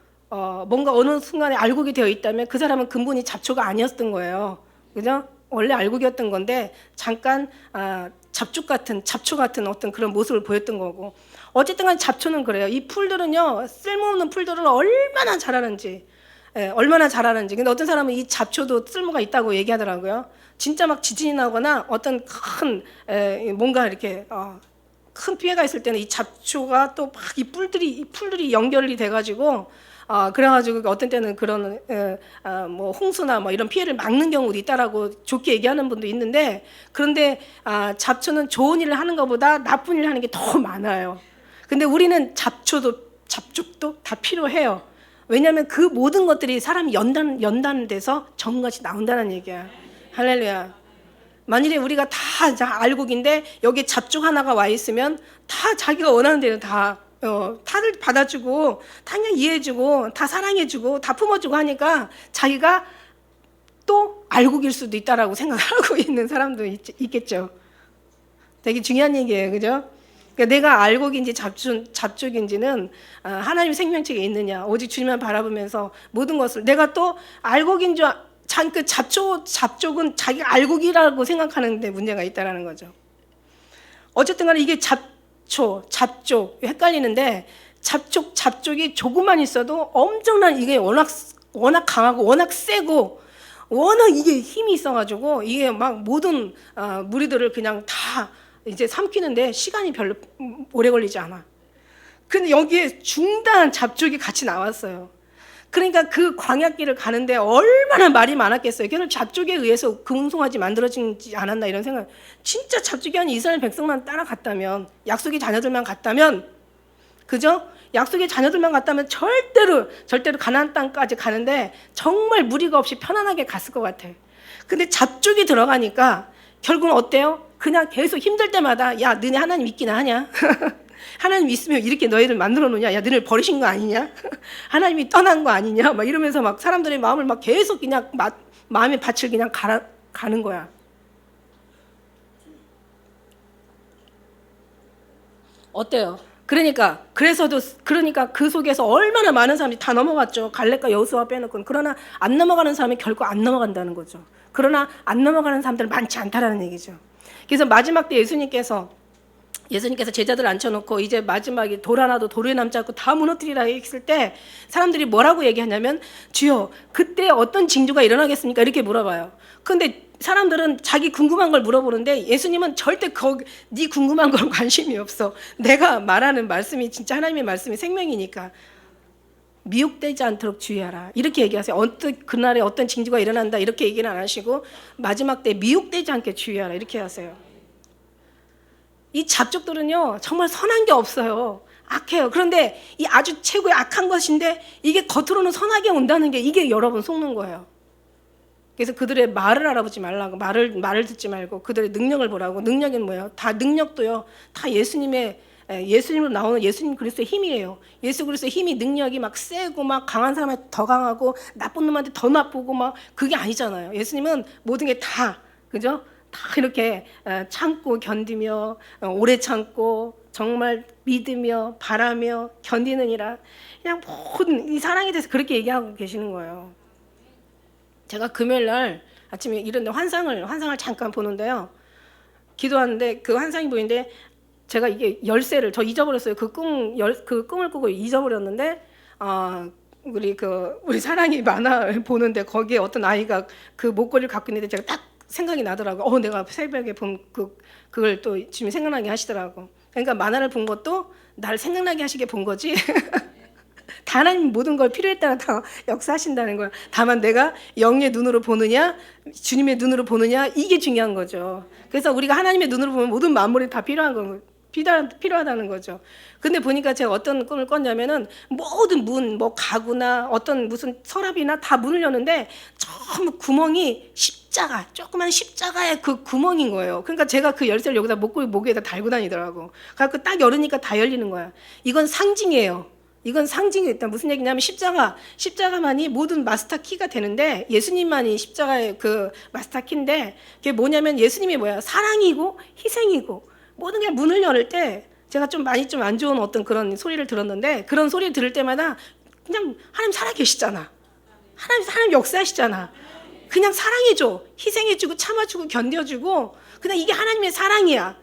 뭔가 어느 순간에 알곡이 되어 있다면 그 사람은 근본이 잡초가 아니었던 거예요. 그죠? 원래 알곡이었던 건데 잠깐 잡초 같은 어떤 그런 모습을 보였던 거고 어쨌든 간에 잡초는 그래요. 이 풀들은요 쓸모없는 풀들을 얼마나 잘하는지 근데 어떤 사람은 이 잡초도 쓸모가 있다고 얘기하더라고요. 진짜 막 지진이 나거나 어떤 큰 뭔가 이렇게 큰 피해가 있을 때는 이 잡초가 또 막 이 풀들이 연결이 돼가지고 그래가지고 어떤 때는 그런 뭐 홍수나 뭐 이런 피해를 막는 경우도 있다라고 좋게 얘기하는 분도 있는데 그런데 잡초는 좋은 일을 하는 것보다 나쁜 일을 하는 게 더 많아요. 근데 우리는 잡족도 다 필요해요. 왜냐하면 그 모든 것들이 사람이 연단돼서 정같이 나온다는 얘기야. 할렐루야. 만일에 우리가 다 알곡인데 여기 잡족 하나가 와 있으면 다 자기가 원하는 대로 다들 받아주고 다 그냥 이해해주고 다 사랑해주고 다 품어주고 하니까 자기가 또 알곡일 수도 있다라고 생각하고 있는 사람도 있겠죠. 되게 중요한 얘기예요. 그죠? 그러니까 내가 알곡인지 잡족인지는 하나님의 생명책에 있느냐 오직 주님만 바라보면서 모든 것을 내가 또 알곡인 줄 그 잡족은 자기가 알곡이라고 생각하는데 문제가 있다라는 거죠. 어쨌든 간에 이게 잡족 헷갈리는데 잡족이 조금만 있어도 엄청난 이게 워낙 강하고 워낙 세고 워낙 이게 힘이 있어가지고 이게 막 모든 무리들을 그냥 다 이제 삼키는데 시간이 별로 오래 걸리지 않아. 근데 여기에 중대한 잡족이 같이 나왔어요. 그러니까 그 광야길을 가는데 얼마나 말이 많았겠어요. 그래서 잡족에 의해서 금송아지 만들어지지 않았나 이런 생각. 진짜 잡족이 아닌 이스라엘 백성만 따라갔다면 약속의 자녀들만 갔다면 그죠? 약속의 자녀들만 갔다면 절대로 가나안 땅까지 가는데 정말 무리가 없이 편안하게 갔을 것 같아. 근데 잡족이 들어가니까 결국은 어때요? 그냥 계속 힘들 때마다 야 너네 하나님 믿기나 하냐? 하나님 있으면 이렇게 너희를 만들어 놓냐? 야, 너희를 버리신 거 아니냐? 하나님이 떠난 거 아니냐? 막 이러면서 막 사람들의 마음을 막 계속 그냥 마음의 밭을 그냥 가는 거야. 어때요? 그러니까 그 속에서 얼마나 많은 사람들이 다 넘어갔죠. 갈렙과 여호수아 빼놓고는. 그러나 안 넘어가는 사람이 결코 안 넘어간다는 거죠. 그러나 안 넘어가는 사람들은 많지 않다라는 얘기죠. 그래서 마지막 때 예수님께서 제자들 앉혀놓고 이제 마지막에 돌 하나도 돌에 남지 않고 다 무너뜨리라 했을 때 사람들이 뭐라고 얘기하냐면, 주여 그때 어떤 징조가 일어나겠습니까? 이렇게 물어봐요. 근데 사람들은 자기 궁금한 걸 물어보는데 예수님은 절대 네 궁금한 걸 관심이 없어. 내가 말하는 말씀이 진짜 하나님의 말씀이 생명이니까 미혹되지 않도록 주의하라, 이렇게 얘기하세요. 그날에 어떤 징조가 일어난다 이렇게 얘기는 안 하시고 마지막 때 미혹되지 않게 주의하라 이렇게 하세요. 이 잡족들은요 정말 선한 게 없어요. 악해요. 그런데 이 아주 최고의 악한 것인데 이게 겉으로는 선하게 온다는 게 이게 여러분 속는 거예요. 그래서 그들의 말을 알아보지 말라고, 말을 듣지 말고 그들의 능력을 보라고. 능력은 뭐예요? 다 능력도요 다 예수님으로 나오는 예수님 그리스도의 힘이에요. 예수 그리스도의 힘이, 능력이 막 세고 막 강한 사람한테 더 강하고 나쁜 놈한테 더 나쁘고 막 그게 아니잖아요. 예수님은 모든 게 다, 그죠? 다 이렇게 참고 견디며 오래 참고 정말 믿으며 바라며 견디느니라. 그냥 모든 이 사랑에 대해서 그렇게 얘기하고 계시는 거예요. 제가 금요일 날 아침에 이런데 환상을 잠깐 보는데요. 기도하는데 그 환상이 보이는데 제가 이게 열쇠를 저 잊어버렸어요. 그 꿈을 꾸고 잊어버렸는데 우리 사랑이 만화 보는데 거기에 어떤 아이가 그 목걸이를 갖고 있는데 제가 딱 생각이 나더라고. 내가 새벽에 본 그걸 또 지금 생각나게 하시더라고. 그러니까 만화를 본 것도 날 생각나게 하시게 본 거지. 다 하나님 모든 걸 필요에 따라 다 역사하신다는 거야. 다만 내가 영의 눈으로 보느냐 주님의 눈으로 보느냐 이게 중요한 거죠. 그래서 우리가 하나님의 눈으로 보면 모든 만물이 다 필요하다는 거죠. 근데 보니까 제가 어떤 꿈을 꿨냐면은 모든 문, 뭐 가구나 어떤 무슨 서랍이나 다 문을 여는데 전부 구멍이 조그만 십자가의 그 구멍인 거예요. 그러니까 제가 그 열쇠를 여기다 목에다 달고 다니더라고. 그래서 딱 열으니까 다 열리는 거야. 이건 상징이에요. 이건 상징이 있다. 무슨 얘기냐면 십자가만이 모든 마스터 키가 되는데 예수님만이 십자가의 그 마스터 키인데 그게 뭐냐면 예수님이 뭐야? 사랑이고 희생이고 모든 게 문을 열을 때 제가 좀 안 좋은 어떤 그런 소리를 들었는데 그런 소리를 들을 때마다 그냥 하나님 살아계시잖아. 하나님 역사하시잖아. 그냥 사랑해줘. 희생해주고 참아주고 견뎌주고 그냥 이게 하나님의 사랑이야.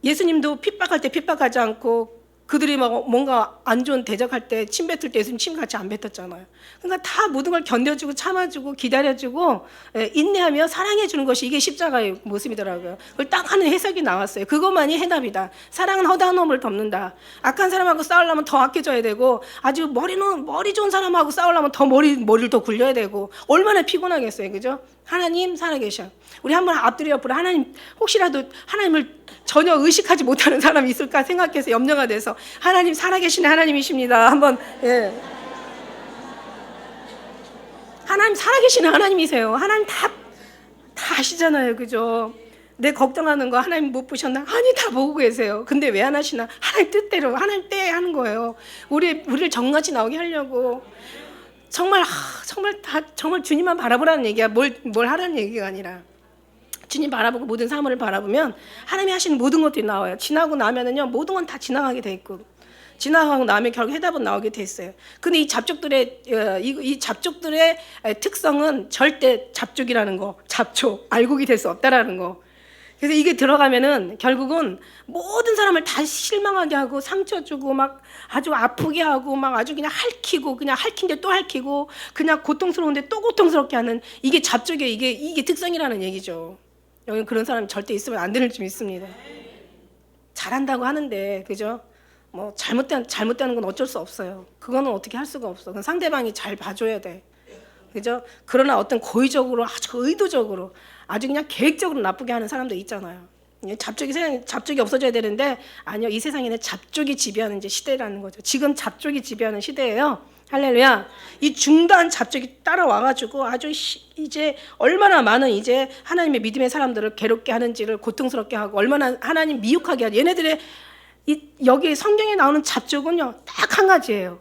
예수님도 핍박할 때 핍박하지 않고 그들이 막 뭔가 안 좋은 대적할 때 침 뱉을 때 예수님 침 같이 안 뱉었잖아요. 그러니까 다 모든 걸 견뎌주고 참아주고 기다려주고 인내하며 사랑해주는 것이 이게 십자가의 모습이더라고요. 그걸 딱 하는 해석이 나왔어요. 그것만이 해답이다. 사랑은 허다한 놈을 덮는다. 악한 사람하고 싸우려면 더 아껴줘야 되고 아주 머리 좋은 사람하고 싸우려면 더 머리를 더 굴려야 되고 얼마나 피곤하겠어요. 그죠? 하나님 살아계셔. 우리 한번 앞뒤로 옆으로 하나님, 혹시라도 하나님을 전혀 의식하지 못하는 사람이 있을까 생각해서 염려가 돼서 하나님 살아계시는 하나님이십니다. 한번 하나님 살아계시는 하나님이세요. 하나님 다 아시잖아요. 그죠? 내 걱정하는 거 하나님 못 보셨나? 아니 다 보고 계세요. 근데 왜 안 하시나? 하나님 뜻대로 하나님 때에 하는 거예요. 우리를 정같이 나오게 하려고. 정말 주님만 바라보라는 얘기야. 뭘 하라는 얘기가 아니라 주님 바라보고 모든 사물을 바라보면 하나님이 하시는 모든 것들이 나와요. 지나고 나면은요 모든 건 다 지나가게 돼 있고 지나가고 나면 결국 해답은 나오게 돼 있어요. 근데 이 잡족들의 특성은 절대 잡족이라는 거, 잡초 알곡이 될 수 없다라는 거. 그래서 이게 들어가면은 결국은 모든 사람을 다 실망하게 하고 상처 주고 막 아주 아프게 하고 막 아주 그냥 핥히고 그냥 핥힌데 또 핥히고 그냥 고통스러운데 또 고통스럽게 하는 이게 잡족의 이게 특성이라는 얘기죠. 여기 그런 사람이 절대 있으면 안 되는 줄 믿습니다. 잘한다고 하는데 그죠? 뭐 잘못되는 건 어쩔 수 없어요. 그거는 어떻게 할 수가 없어. 그건 상대방이 잘 봐줘야 돼. 그죠? 그러나 어떤 고의적으로 아주 의도적으로 아주 그냥 계획적으로 나쁘게 하는 사람도 있잖아요. 잡족이 없어져야 되는데 아니요, 이 세상에는 잡족이 지배하는 이제 시대라는 거죠. 지금 잡족이 지배하는 시대예요. 할렐루야. 이 중도한 잡족이 따라와가지고 아주 이제 얼마나 많은 이제 하나님의 믿음의 사람들을 괴롭게 하는지를 고통스럽게 하고 얼마나 하나님 미혹하게 하고 얘네들의 여기 성경에 나오는 잡족은요 딱 한 가지예요.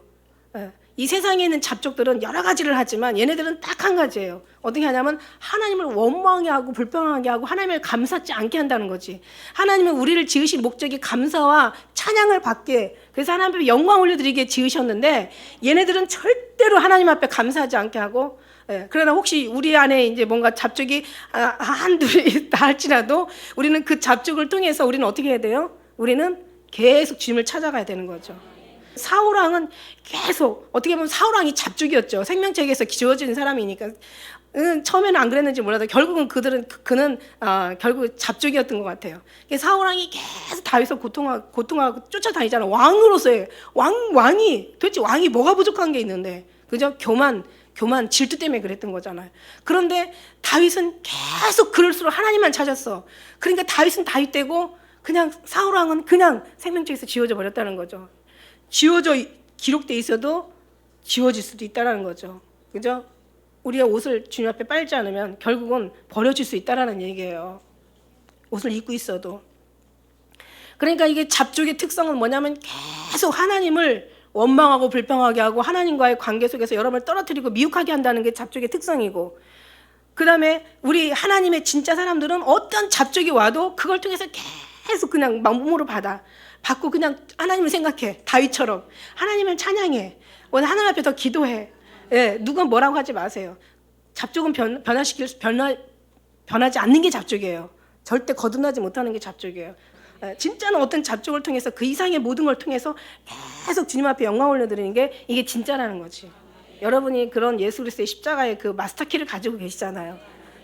이 세상에 있는 잡족들은 여러 가지를 하지만 얘네들은 딱 한 가지예요. 어떻게 하냐면 하나님을 원망하게 하고 불평하게 하고 하나님을 감사치 않게 한다는 거지. 하나님은 우리를 지으신 목적이 감사와 찬양을 받게, 그래서 하나님 앞에 영광 올려드리게 지으셨는데 얘네들은 절대로 하나님 앞에 감사하지 않게 하고, 그러나 혹시 우리 안에 이제 뭔가 잡족이 한둘이 있다 할지라도 우리는 그 잡족을 통해서 우리는 어떻게 해야 돼요? 우리는 계속 주님을 찾아가야 되는 거죠. 사울왕은 계속, 어떻게 보면 사울왕이 잡족이었죠. 생명책에서 지어진 사람이니까. 처음에는 안 그랬는지 몰라도 결국은 그는 결국 잡족이었던 것 같아요. 사울왕이 계속 다윗을 고통하고 쫓아다니잖아. 왕으로서의 왕이 도대체 왕이 뭐가 부족한 게 있는데, 그죠? 교만 질투 때문에 그랬던 거잖아요. 그런데 다윗은 계속 그럴수록 하나님만 찾았어. 그러니까 다윗은 다윗되고 그냥 사울왕은 그냥 생명책에서 지워져 버렸다는 거죠. 지워져 기록돼 있어도 지워질 수도 있다라는 거죠. 그죠? 우리가 옷을 주님 앞에 빨지 않으면 결국은 버려질 수 있다라는 얘기예요. 옷을 입고 있어도. 그러니까 이게 잡족의 특성은 뭐냐면 계속 하나님을 원망하고 불평하게 하고 하나님과의 관계 속에서 여러분을 떨어뜨리고 미혹하게 한다는 게 잡족의 특성이고, 그 다음에 우리 하나님의 진짜 사람들은 어떤 잡족이 와도 그걸 통해서 계속 그냥 몸으로 받고 그냥 하나님을 생각해. 다윗처럼 하나님을 찬양해. 하나님 앞에 더 기도해. 누가 뭐라고 하지 마세요. 잡족은 변하지 않는 게 잡족이에요. 절대 거듭나지 못하는 게 잡족이에요. 진짜는 어떤 잡족을 통해서 그 이상의 모든 걸 통해서 계속 주님 앞에 영광 올려드리는 게 이게 진짜라는 거지. 여러분이 그런 예수 그리스도의 십자가의 그 마스터키를 가지고 계시잖아요.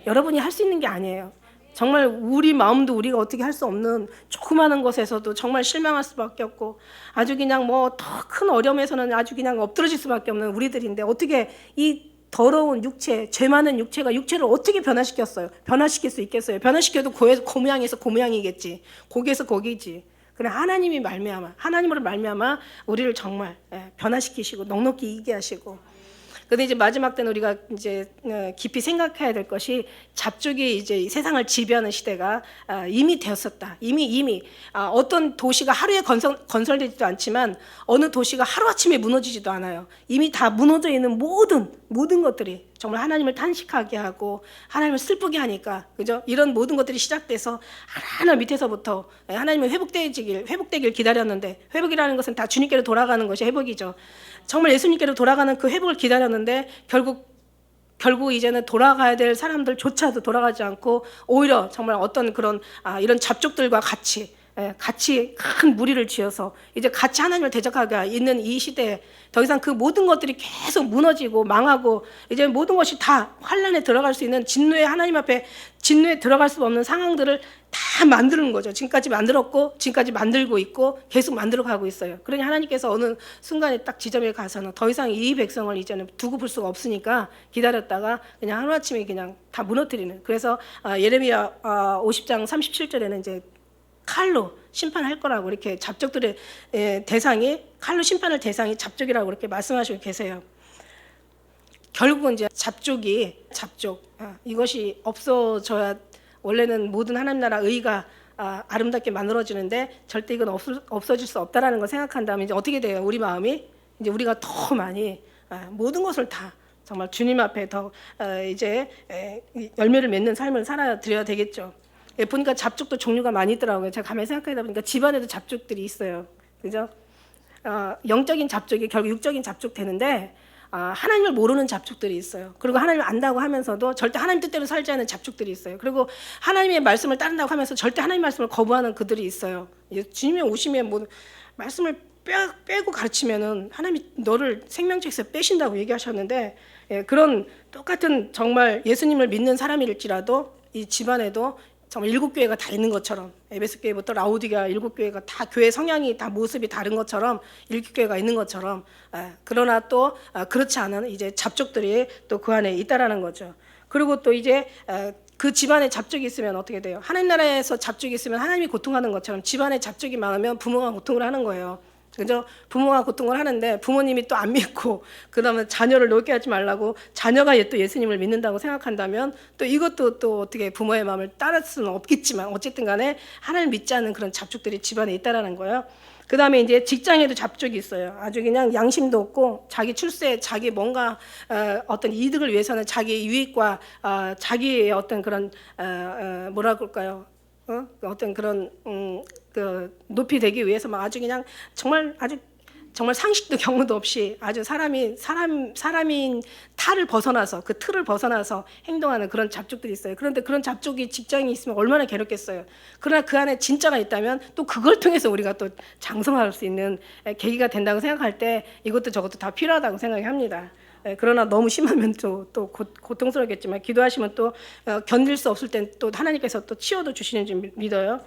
여러분이 할 수 있는 게 아니에요. 정말 우리 마음도 우리가 어떻게 할 수 없는 조그마한 것에서도 정말 실망할 수밖에 없고, 아주 그냥 뭐 더 큰 어려움에서는 아주 그냥 엎드러질 수밖에 없는 우리들인데, 어떻게 이 더러운 육체, 죄 많은 육체가 육체를 어떻게 변화시켰어요? 변화시킬 수 있겠어요? 변화시켜도 고모양에서 고모양이겠지. 고기에서 고기지. 그래, 하나님으로 말미암아 우리를 정말 변화시키시고 넉넉히 이기게 하시고. 근데 이제 마지막 때는 우리가 이제 깊이 생각해야 될 것이, 잡족이 이제 이 세상을 지배하는 시대가 이미 되었었다. 이미 어떤 도시가 하루에 건설되지도 않지만 어느 도시가 하루아침에 무너지지도 않아요. 이미 다 무너져 있는 모든 것들이 정말 하나님을 탄식하게 하고 하나님을 슬프게 하니까, 그죠? 이런 모든 것들이 시작돼서 하나하나 밑에서부터 하나님의 회복되길 기다렸는데, 회복이라는 것은 다 주님께로 돌아가는 것이 회복이죠. 정말 예수님께로 돌아가는 그 회복을 기다렸는데 결국 이제는 돌아가야 될 사람들조차도 돌아가지 않고 오히려 정말 어떤 그런 이런 잡족들과 같이 큰 무리를 지어서 이제 같이 하나님을 대적하게 있는 이 시대에 더 이상 그 모든 것들이 계속 무너지고 망하고 이제 모든 것이 다 환란에 들어갈 수 있는 하나님 앞에 진노에 들어갈 수 없는 상황들을 다 만드는 거죠. 지금까지 만들었고 지금까지 만들고 있고 계속 만들어가고 있어요. 그러니 하나님께서 어느 순간에 딱 지점에 가서는 더 이상 이 백성을 이제는 두고 볼 수가 없으니까 기다렸다가 그냥 하루아침에 그냥 다 무너뜨리는. 그래서 예레미야 50장 37절에는 이제 칼로 심판할 거라고 이렇게 잡족들의 칼로 심판할 대상이 잡족이라고 이렇게 말씀하시고 계세요. 결국은 이제 잡족 이것이 없어져야 원래는 모든 하나님 나라 의가 아름답게 만들어지는데 절대 이건 없어질 수 없다라는 걸 생각한다면 이제 어떻게 돼요? 우리 마음이 이제 우리가 더 많이 모든 것을 다 정말 주님 앞에 더 이제 열매를 맺는 삶을 살아드려야 되겠죠. 보니까 잡족도 종류가 많이 있더라고요. 제가 가만히 생각하다 보니까 집안에도 잡족들이 있어요. 그죠? 영적인 잡족이 결국 육적인 잡족 되는데, 하나님을 모르는 잡족들이 있어요. 그리고 하나님을 안다고 하면서도 절대 하나님 뜻대로 살지 않는 잡족들이 있어요. 그리고 하나님의 말씀을 따른다고 하면서 절대 하나님의 말씀을 거부하는 그들이 있어요. 주님이 오시면 뭐 말씀을 빼고 가르치면은 하나님이 너를 생명책에서 빼신다고 얘기하셨는데, 그런 똑같은 정말 예수님을 믿는 사람일지라도 이 집안에도 정말 7교회가 다 있는 것처럼, 에베소 교회부터 라오디게아 7교회가 다 교회 성향이 다 모습이 다른 것처럼 7교회가 있는 것처럼, 그러나 또 그렇지 않은 이제 잡족들이 또 그 안에 있다라는 거죠. 그리고 또 이제 그 집안에 잡족이 있으면 어떻게 돼요? 하나님 나라에서 잡족이 있으면 하나님이 고통하는 것처럼 집안에 잡족이 많으면 부모가 고통을 하는 거예요. 그죠? 부모가 고통을 하는데 부모님이 또 안 믿고 그다음에 자녀를 놓게 하지 말라고 자녀가 또 예수님을 믿는다고 생각한다면 또 이것도 또 어떻게 부모의 마음을 따를 수는 없겠지만 어쨌든 간에 하나님 믿지 않는 그런 잡족들이 집안에 있다라는 거예요. 그다음에 이제 직장에도 잡족이 있어요. 아주 그냥 양심도 없고 자기 출세, 자기 뭔가 어떤 이득을 위해서는 자기 유익과 자기의 어떤 그런 뭐라 그럴까요? 어떤 그런 그 높이 되기 위해서 막 아주 그냥 정말 상식도 경우도 없이 아주 사람인 탈을 벗어나서 그 틀을 벗어나서 행동하는 그런 잡족들이 있어요. 그런데 그런 잡족이 직장에 있으면 얼마나 괴롭겠어요. 그러나 그 안에 진짜가 있다면 또 그걸 통해서 우리가 또 장성할 수 있는 계기가 된다고 생각할 때 이것도 저것도 다 필요하다고 생각합니다. 그러나 너무 심하면 또 고통스럽겠지만 기도하시면 또 견딜 수 없을 땐 또 하나님께서 또 치워도 주시는 줄 믿어요.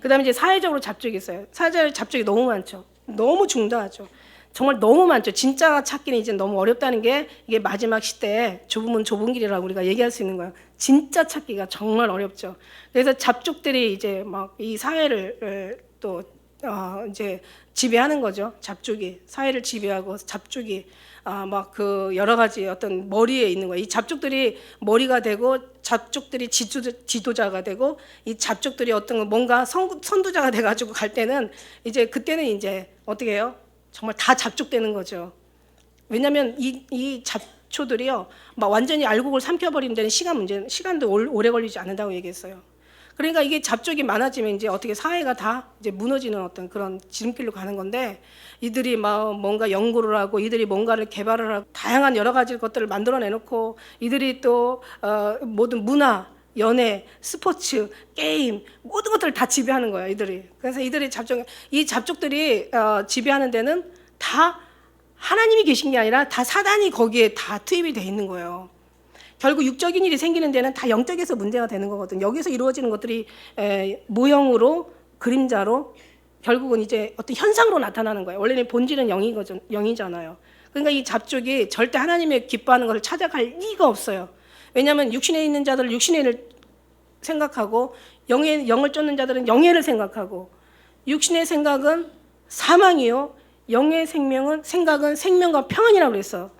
그다음에 이제 사회적으로 잡족이 있어요. 사회적 잡족이 너무 많죠. 너무 중대하죠. 정말 너무 많죠. 진짜 찾기는 이제 너무 어렵다는 게 이게 마지막 시대에 좁으면 좁은 길이라고 우리가 얘기할 수 있는 거예요. 진짜 찾기가 정말 어렵죠. 그래서 잡족들이 이제 막 이 사회를 또 이제 지배하는 거죠. 잡족이 사회를 지배하고 잡족이 막 그 여러 가지 어떤 머리에 있는 거예요. 이 잡족들이 머리가 되고 잡족들이 지도자가 되고 이 잡족들이 어떤 뭔가 선두자가 돼가지고 갈 때는 이제 그때는 이제 어떻게 해요? 정말 다 잡족되는 거죠. 왜냐하면 이 잡초들이요, 막 완전히 알곡을 삼켜버리는 데는 시간도 오래 걸리지 않는다고 얘기했어요. 그러니까 이게 잡족이 많아지면 이제 어떻게 사회가 다 이제 무너지는 어떤 그런 지름길로 가는 건데 이들이 막 뭔가 연구를 하고 이들이 뭔가를 개발을 하고 다양한 여러 가지 것들을 만들어내놓고 이들이 또 모든 문화, 연애, 스포츠, 게임 모든 것들을 다 지배하는 거예요. 이들이. 그래서 이 잡족들이 지배하는 데는 다 하나님이 계신 게 아니라 다 사단이 거기에 다 투입이 돼 있는 거예요. 결국 육적인 일이 생기는 데는 다 영적에서 문제가 되는 거거든요. 여기서 이루어지는 것들이 모형으로 그림자로 결국은 이제 어떤 현상으로 나타나는 거예요. 원래는 본질은 영이잖아요. 그러니까 이 잡족이 절대 하나님의 기뻐하는 것을 찾아갈 리가 없어요. 왜냐하면 육신에 있는 자들은 육신의 일을 생각하고 영을 쫓는 자들은 영예를 생각하고 육신의 생각은 사망이요 영의 생각은 생명과 평안이라고 그랬어.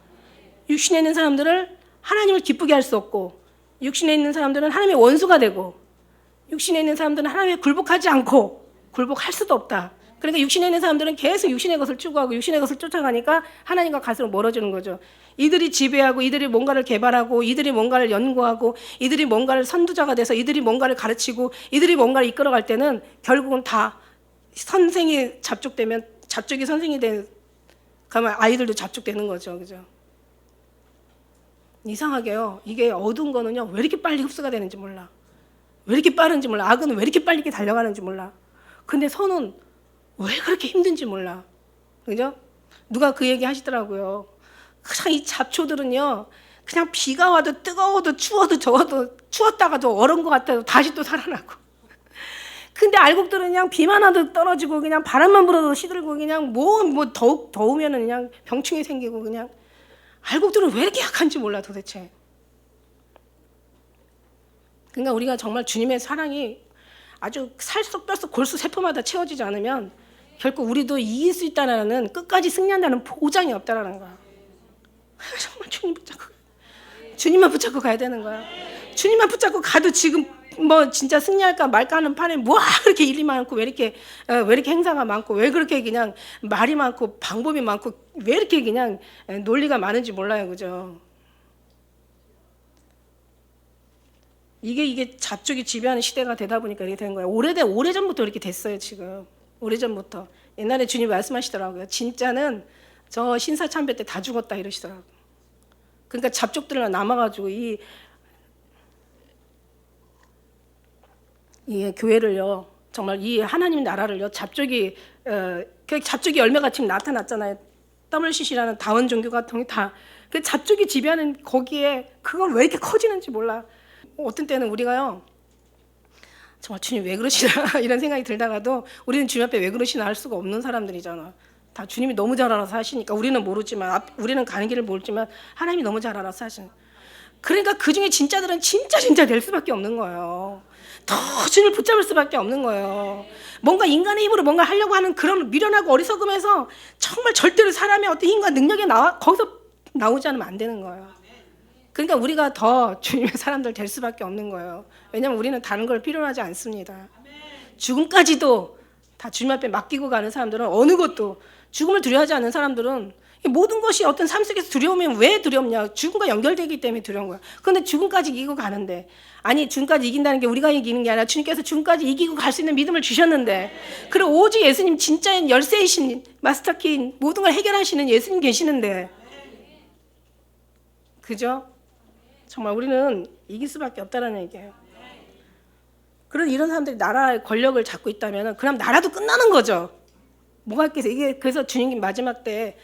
육신에 있는 사람들을 하나님을 기쁘게 할 수 없고 육신에 있는 사람들은 하나님의 원수가 되고 육신에 있는 사람들은 하나님에 굴복하지 않고 굴복할 수도 없다. 그러니까 육신에 있는 사람들은 계속 육신의 것을 추구하고 육신의 것을 쫓아가니까 하나님과 갈수록 멀어지는 거죠. 이들이 지배하고 이들이 뭔가를 개발하고 이들이 뭔가를 연구하고 이들이 뭔가를 선두자가 돼서 이들이 뭔가를 가르치고 이들이 뭔가를 이끌어갈 때는 결국은 다 선생이 잡족되면 잡족이 선생이 가면 아이들도 잡족되는 거죠. 그죠? 이상하게요. 이게 어두운 거는요. 왜 이렇게 빨리 흡수가 되는지 몰라. 왜 이렇게 빠른지 몰라. 악은 왜 이렇게 빨리 달려가는지 몰라. 근데 선은 왜 그렇게 힘든지 몰라. 그죠? 누가 그 얘기 하시더라고요. 그냥 이 잡초들은요. 그냥 비가 와도 뜨거워도 추워도 더워도 추웠다가도 얼은 것 같아도 다시 또 살아나고. 근데 알곡들은 그냥 비만 와도 떨어지고 그냥 바람만 불어도 시들고 그냥 뭐 더우면은 그냥 병충해 생기고 그냥 알곡들은 왜 이렇게 약한지 몰라 도대체. 그러니까 우리가 정말 주님의 사랑이 아주 살쏙 뼛속 골수 세포마다 채워지지 않으면 결국 우리도 이길 수 있다는 끝까지 승리한다는 보장이 없다라는 거야. 정말 주님만 붙잡고 가야 되는 거야. 주님만 붙잡고 가도 지금 뭐 진짜 승리할까 말까 하는 판에 뭐 그렇게 일이 많고 왜 이렇게 행사가 많고 왜 그렇게 그냥 말이 많고 방법이 많고 왜 이렇게 그냥 논리가 많은지 몰라요. 그죠? 이게 잡족이 지배하는 시대가 되다 보니까 이렇게 된 거예요. 오래전부터 이렇게 됐어요. 지금 오래전부터. 옛날에 주님 말씀하시더라고요. 진짜는 저 신사참배 때 다 죽었다 이러시더라고요. 그러니까 잡족들만 남아가지고 이 교회를요, 정말 이 하나님 나라를요, 잡족이 열매가 지금 나타났잖아요. WCC라는 다원 종교가 다. 그 잡족이 지배하는 거기에 그걸 왜 이렇게 커지는지 몰라. 어떤 때는 우리가요, 정말 주님 왜 그러시나 이런 생각이 들다가도 우리는 주님 앞에 왜 그러시나 할 수가 없는 사람들이잖아. 다 주님이 너무 잘 알아서 하시니까 우리는 모르지만 우리는 가는 길을 모르지만 하나님이 너무 잘 알아서 하시는. 그러니까 그 중에 진짜들은 진짜 될 수밖에 없는 거예요. 더 주님을 붙잡을 수밖에 없는 거예요. 뭔가 인간의 힘으로 뭔가 하려고 하는 그런 미련하고 어리석음에서 정말 절대로 사람의 어떤 힘과 능력이 거기서 나오지 않으면 안 되는 거예요. 그러니까 우리가 더 주님의 사람들 될 수밖에 없는 거예요. 왜냐하면 우리는 다른 걸 필요로 하지 않습니다. 죽음까지도 다 주님 앞에 맡기고 가는 사람들은 어느 것도 죽음을 두려워하지 않는 사람들은 이 모든 것이 어떤 삶 속에서 두려우면 왜 두렵냐? 죽음과 연결되기 때문에 두려운 거야. 그런데 죽음까지 이기고 가는데 아니 죽음까지 이긴다는 게 우리가 이기는 게 아니라 주님께서 죽음까지 이기고 갈 수 있는 믿음을 주셨는데 그리고 오직 예수님 진짜인 열쇠이신 마스터키인 모든 걸 해결하시는 예수님 계시는데 그죠? 정말 우리는 이길 수밖에 없다는 얘기예요. 그런 이런 사람들이 나라의 권력을 잡고 있다면 그럼 나라도 끝나는 거죠. 뭐가 있겠어요? 이게 그래서 주님 마지막 때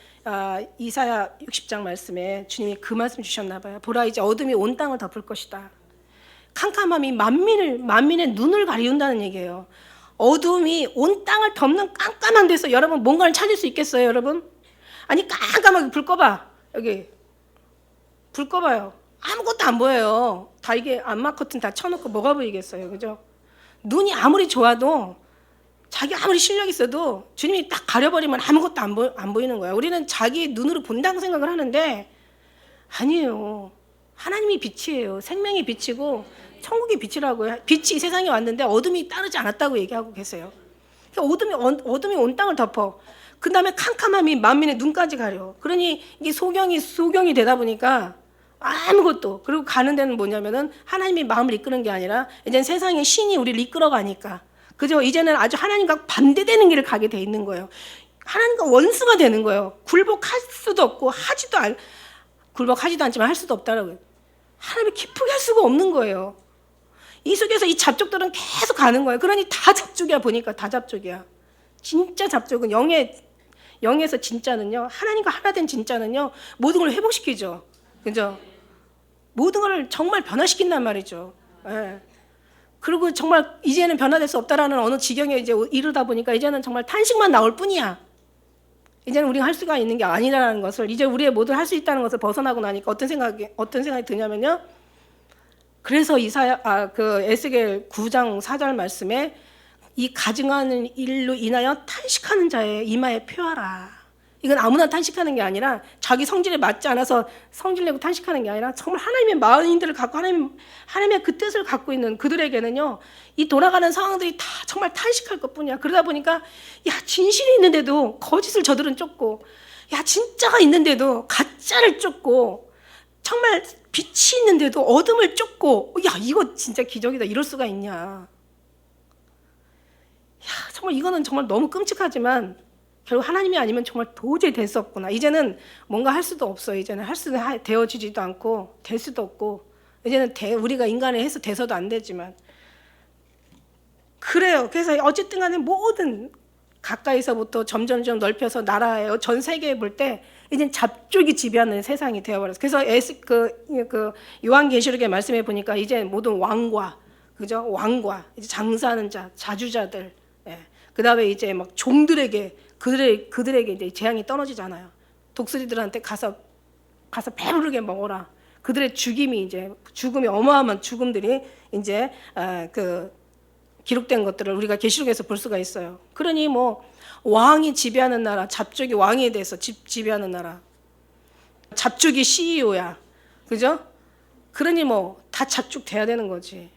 이사야 60장 말씀에 주님이 그 말씀 주셨나 봐요. 보라 이제 어둠이 온 땅을 덮을 것이다. 캄캄함이 만민의 눈을 가리운다는 얘기예요. 어둠이 온 땅을 덮는 깜깜한 데서 여러분 뭔가를 찾을 수 있겠어요, 여러분? 아니 깜깜하게 불 꺼봐. 여기 불 꺼봐요. 아무것도 안 보여요. 다 이게 암막 커튼 다 쳐놓고 뭐가 보이겠어요, 그죠? 눈이 아무리 좋아도 자기 아무리 실력 있어도 주님이 딱 가려버리면 아무것도 안 보이는 거야. 우리는 자기 눈으로 본다고 생각을 하는데 아니에요. 하나님이 빛이에요. 생명이 빛이고 천국이 빛이라고요. 빛이 세상에 왔는데 어둠이 따르지 않았다고 얘기하고 계세요. 그러니까 어둠이 온 땅을 덮어. 그 다음에 캄캄함이 만민의 눈까지 가려. 그러니 이게 소경이 되다 보니까 아무것도. 그리고 가는 데는 뭐냐면은 하나님이 마음을 이끄는 게 아니라 이제 세상의 신이 우리를 이끌어가니까. 그죠? 이제는 아주 하나님과 반대되는 길을 가게 돼 있는 거예요. 하나님과 원수가 되는 거예요. 굴복할 수도 없고 굴복하지도 않지만 할 수도 없다라고요. 하나님을 기쁘게 할 수가 없는 거예요. 이 속에서 이 잡족들은 계속 가는 거예요. 그러니 다 잡족이야 보니까 다 잡족이야. 진짜 잡족은 영에서 진짜는요. 하나님과 하나 된 진짜는요. 모든 걸 회복시키죠. 그죠? 모든 걸 정말 변화시킨단 말이죠. 예. 그리고 정말 이제는 변화될 수 없다라는 어느 지경에 이제 이르다 보니까 이제는 정말 탄식만 나올 뿐이야. 이제는 우리가 할 수가 있는 게 아니라는 것을 이제 우리의 모든 할 수 있다는 것을 벗어나고 나니까 어떤 생각이 드냐면요. 그래서 에스겔 9장 4절 말씀에 이 가증하는 일로 인하여 탄식하는 자의 이마에 표하라. 이건 아무나 탄식하는 게 아니라 자기 성질에 맞지 않아서 성질내고 탄식하는 게 아니라 정말 하나님의 마음인들을 갖고 하나님의 그 뜻을 갖고 있는 그들에게는요. 이 돌아가는 상황들이 다 정말 탄식할 것뿐이야. 그러다 보니까 야 진실이 있는데도 거짓을 저들은 쫓고 야 진짜가 있는데도 가짜를 쫓고 정말 빛이 있는데도 어둠을 쫓고 야 이거 진짜 기적이다. 이럴 수가 있냐. 야 정말 이거는 정말 너무 끔찍하지만 결국 하나님이 아니면 정말 도저히 될 수 없구나. 이제는 뭔가 할 수도 없어. 이제는 되어지지도 않고 될 수도 없고 이제는 우리가 인간이 해서 돼서도 안 되지만 그래요. 그래서 어쨌든 간에 모든 가까이서부터 점점점 넓혀서 나라에 전 세계에 볼 때 이젠 잡족이 지배하는 세상이 되어버렸어요. 그래서 요한계시록의 말씀에 보니까 이제 모든 왕과 그죠? 왕과 이제 장사하는 자, 자주자들, 예. 그 다음에 이제 막 종들에게 그들에게 이제 재앙이 떨어지잖아요. 독수리들한테 가서 배부르게 먹어라. 그들의 죽음이 어마어마한 죽음들이 이제 기록된 것들을 우리가 계시록에서 볼 수가 있어요. 그러니 뭐 왕이 지배하는 나라, 잡족이 왕에 대해서 지배하는 나라, 잡족이 CEO야, 그죠? 그러니 뭐 다 잡족 돼야 되는 거지.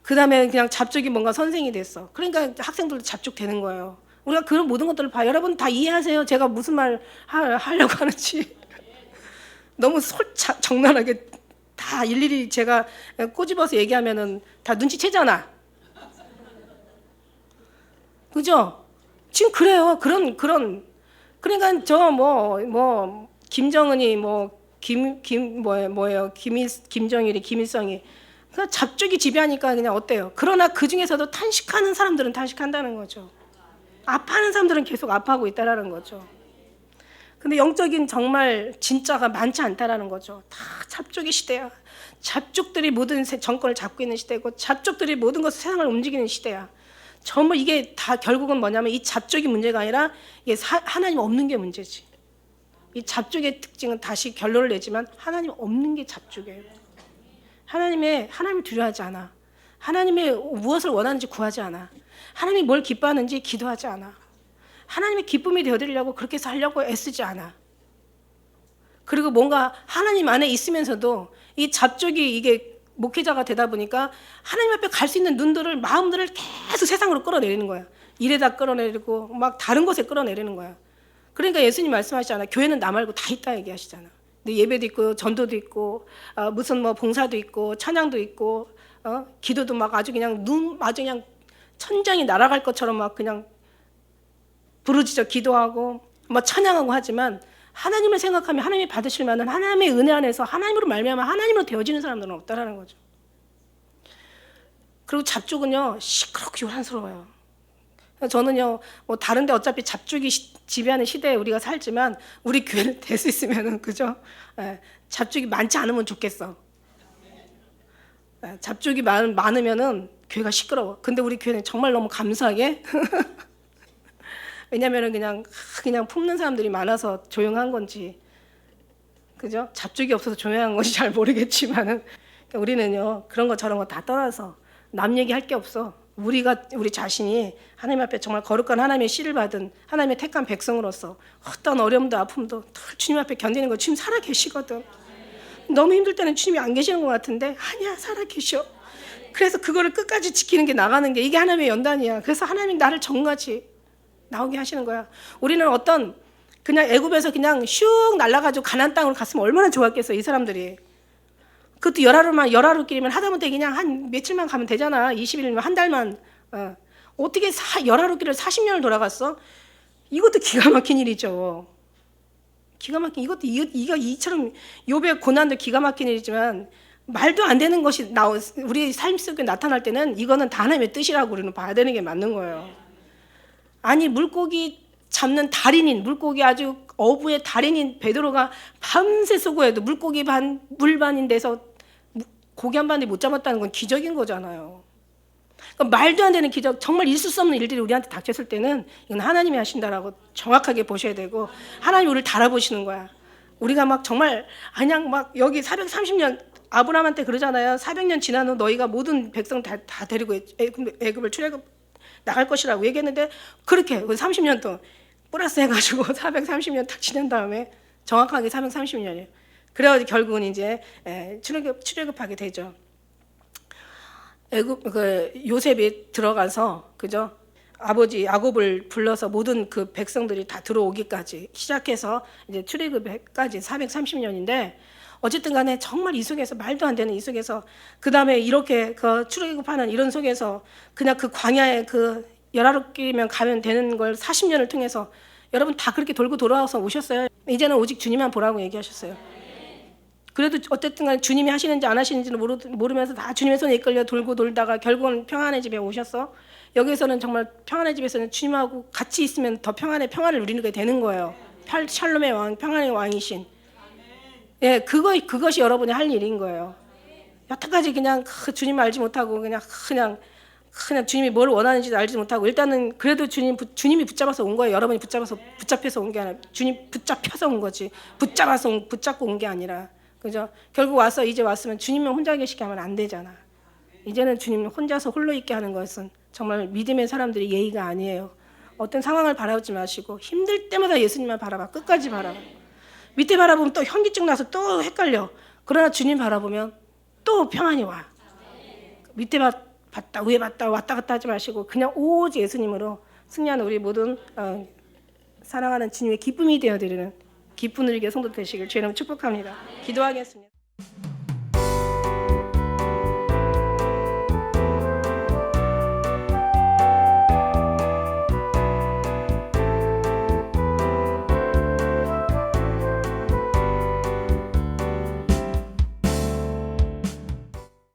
그 다음에 그냥 잡족이 뭔가 선생이 됐어. 그러니까 학생들도 잡족 되는 거예요. 우리가 그런 모든 것들을 봐. 여러분 다 이해하세요? 제가 무슨 말 하려고 하는지. 너무 적나라하게 다 일일이 제가 꼬집어서 얘기하면은 다 눈치채잖아. 그죠? 지금 그래요. 그러니까 김정은이 김정일이 김일성이 그 잡족이 지배하니까 그냥 어때요? 그러나 그 중에서도 탄식하는 사람들은 탄식한다는 거죠. 아파하는 사람들은 계속 아파하고 있다라는 거죠. 근데 영적인 정말 진짜가 많지 않다라는 거죠. 다 잡족의 시대야. 잡족들이 모든 정권을 잡고 있는 시대고 잡족들이 모든 것을 세상을 움직이는 시대야. 정말 이게 다 결국은 뭐냐면 이 잡족이 문제가 아니라 이게 하나님 없는 게 문제지. 이 잡족의 특징은 다시 결론을 내지만 하나님 없는 게 잡족이에요. 하나님을 두려워하지 않아. 하나님의 무엇을 원하는지 구하지 않아. 하나님이 뭘 기뻐하는지 기도하지 않아. 하나님의 기쁨이 되어드리려고 그렇게 살려고 애쓰지 않아. 그리고 뭔가 하나님 안에 있으면서도 이 잡족이 이게 목회자가 되다 보니까 하나님 앞에 갈 수 있는 눈들을 마음들을 계속 세상으로 끌어내리는 거야. 일에다 끌어내리고 막 다른 곳에 끌어내리는 거야. 그러니까 예수님 말씀하시잖아. 교회는 나 말고 다 있다 얘기하시잖아. 근데 예배도 있고 전도도 있고 무슨 뭐 봉사도 있고 찬양도 있고 기도도 막 아주 그냥 아주 그냥 천장이 날아갈 것처럼 막 그냥 부르짖어 기도하고 막 찬양하고 하지만 하나님을 생각하면 하나님이 받으실 만한 하나님의 은혜 안에서 하나님으로 말미암아 하나님으로 되어지는 사람들은 없다라는 거죠. 그리고 잡족은요 시끄럽고 요란스러워요. 저는요 뭐 다른데 어차피 잡족이 지배하는 시대에 우리가 살지만 우리 교회는 될 수 있으면은 그죠? 잡족이 많지 않으면 좋겠어. 잡족이 많으면은 교회가 시끄러워. 근데 우리 교회는 정말 너무 감사하게 왜냐면은 그냥 품는 사람들이 많아서 조용한 건지 그죠? 잡족이 없어서 조용한 건지 잘 모르겠지만은 그러니까 우리는요 그런 거 저런 거 다 떠나서 남 얘기할 게 없어. 우리 자신이 하나님 앞에 정말 거룩한 하나님의 씨를 받은 하나님의 택한 백성으로서 어떤 어려움도 아픔도 주님 앞에 견디는 거 주님 살아 계시거든. 너무 힘들 때는 주님이 안 계시는 것 같은데 아니야 살아 계셔. 그래서 그거를 끝까지 지키는 게 나가는 게 이게 하나님의 연단이야. 그래서 하나님이 나를 정같이 나오게 하시는 거야. 우리는 어떤 그냥 애굽에서 그냥 슉 날아가지고 가나안 땅으로 갔으면 얼마나 좋았겠어 이 사람들이. 그것도 열하루끼리면 하다못해 그냥 한 며칠만 가면 되잖아. 20일이면 한 달만. 어떻게 열하루끼리를 40년을 돌아갔어? 이것도 기가 막힌 일이죠. 기가 막힌 이것도 이처럼 욥의 고난도 기가 막힌 일이지만 말도 안 되는 것이 우리 삶 속에 나타날 때는 이거는 다 하나님의 뜻이라고 우리는 봐야 되는 게 맞는 거예요. 아니 물고기 잡는 달인인 물고기 아주 어부의 달인인 베드로가 밤새 수고해도 물고기 물반인 데서 고기 한 마리 못 잡았다는 건 기적인 거잖아요. 그러니까 말도 안 되는 기적, 정말 있을 수 없는 일들이 우리한테 닥쳤을 때는 이건 하나님이 하신다라고 정확하게 보셔야 되고 하나님이 우리를 달아보시는 거야. 우리가 막 정말 그냥 막 여기 430년 아브라함한테 그러잖아요. 400년 지난 후 너희가 모든 백성 다 데리고 애굽을 출애굽 나갈 것이라고 얘기했는데 그렇게 30년 또 플러스 해가지고 430년 딱 지난 다음에 정확하게 430년이에요. 그래가지고 결국은 이제 출애굽하게 되죠. 요셉이 들어가서 그죠? 아버지 야곱을 불러서 모든 그 백성들이 다 들어오기까지 시작해서 이제 출애굽까지 430년인데 어쨌든 간에 정말 이 속에서 말도 안 되는 이 속에서 그 다음에 이렇게 그 출애굽하는 이런 속에서 그냥 그 광야에 그 열하루끼리면 가면 되는 걸 40년을 통해서 여러분 다 그렇게 돌고 돌아와서 오셨어요. 이제는 오직 주님만 보라고 얘기하셨어요. 그래도 어쨌든 간에 주님이 하시는지 안 하시는지는 모르면서 다 주님의 손에 이끌려 돌고 돌다가 결국은 평안의 집에 오셨어. 여기서는 정말 평안의 집에서는 주님하고 같이 있으면 더 평안을 누리게 되는 거예요. 샬롬의 왕, 평안의 왕이신. 예, 그것이 여러분이 할 일인 거예요. 여태까지 그냥 주님 알지 못하고 그냥 주님이 뭘 원하는지도 알지 못하고 일단은 그래도 주님이 붙잡아서 온 거예요. 여러분이 붙잡혀서 온 게 아니라 주님 붙잡혀서 온 거지. 붙잡고 온 게 아니라. 그죠? 결국 이제 왔으면 주님만 혼자 계시게 하면 안 되잖아. 이제는 주님 혼자서 홀로 있게 하는 것은 정말 믿음의 사람들이 예의가 아니에요. 어떤 상황을 바라보지 마시고 힘들 때마다 예수님만 바라봐. 끝까지 바라봐. 밑에 바라보면 또 현기증 나서 또 헷갈려. 그러나 주님 바라보면 또 평안이 와. 밑에 봤다 위에 봤다 왔다 갔다 하지 마시고 그냥 오직 예수님으로 승리하는 우리 모든 사랑하는 주님의 기쁨이 되어드리는 기쁨 누리게 성도 되시길 주의 이름으로 축복합니다. 기도하겠습니다.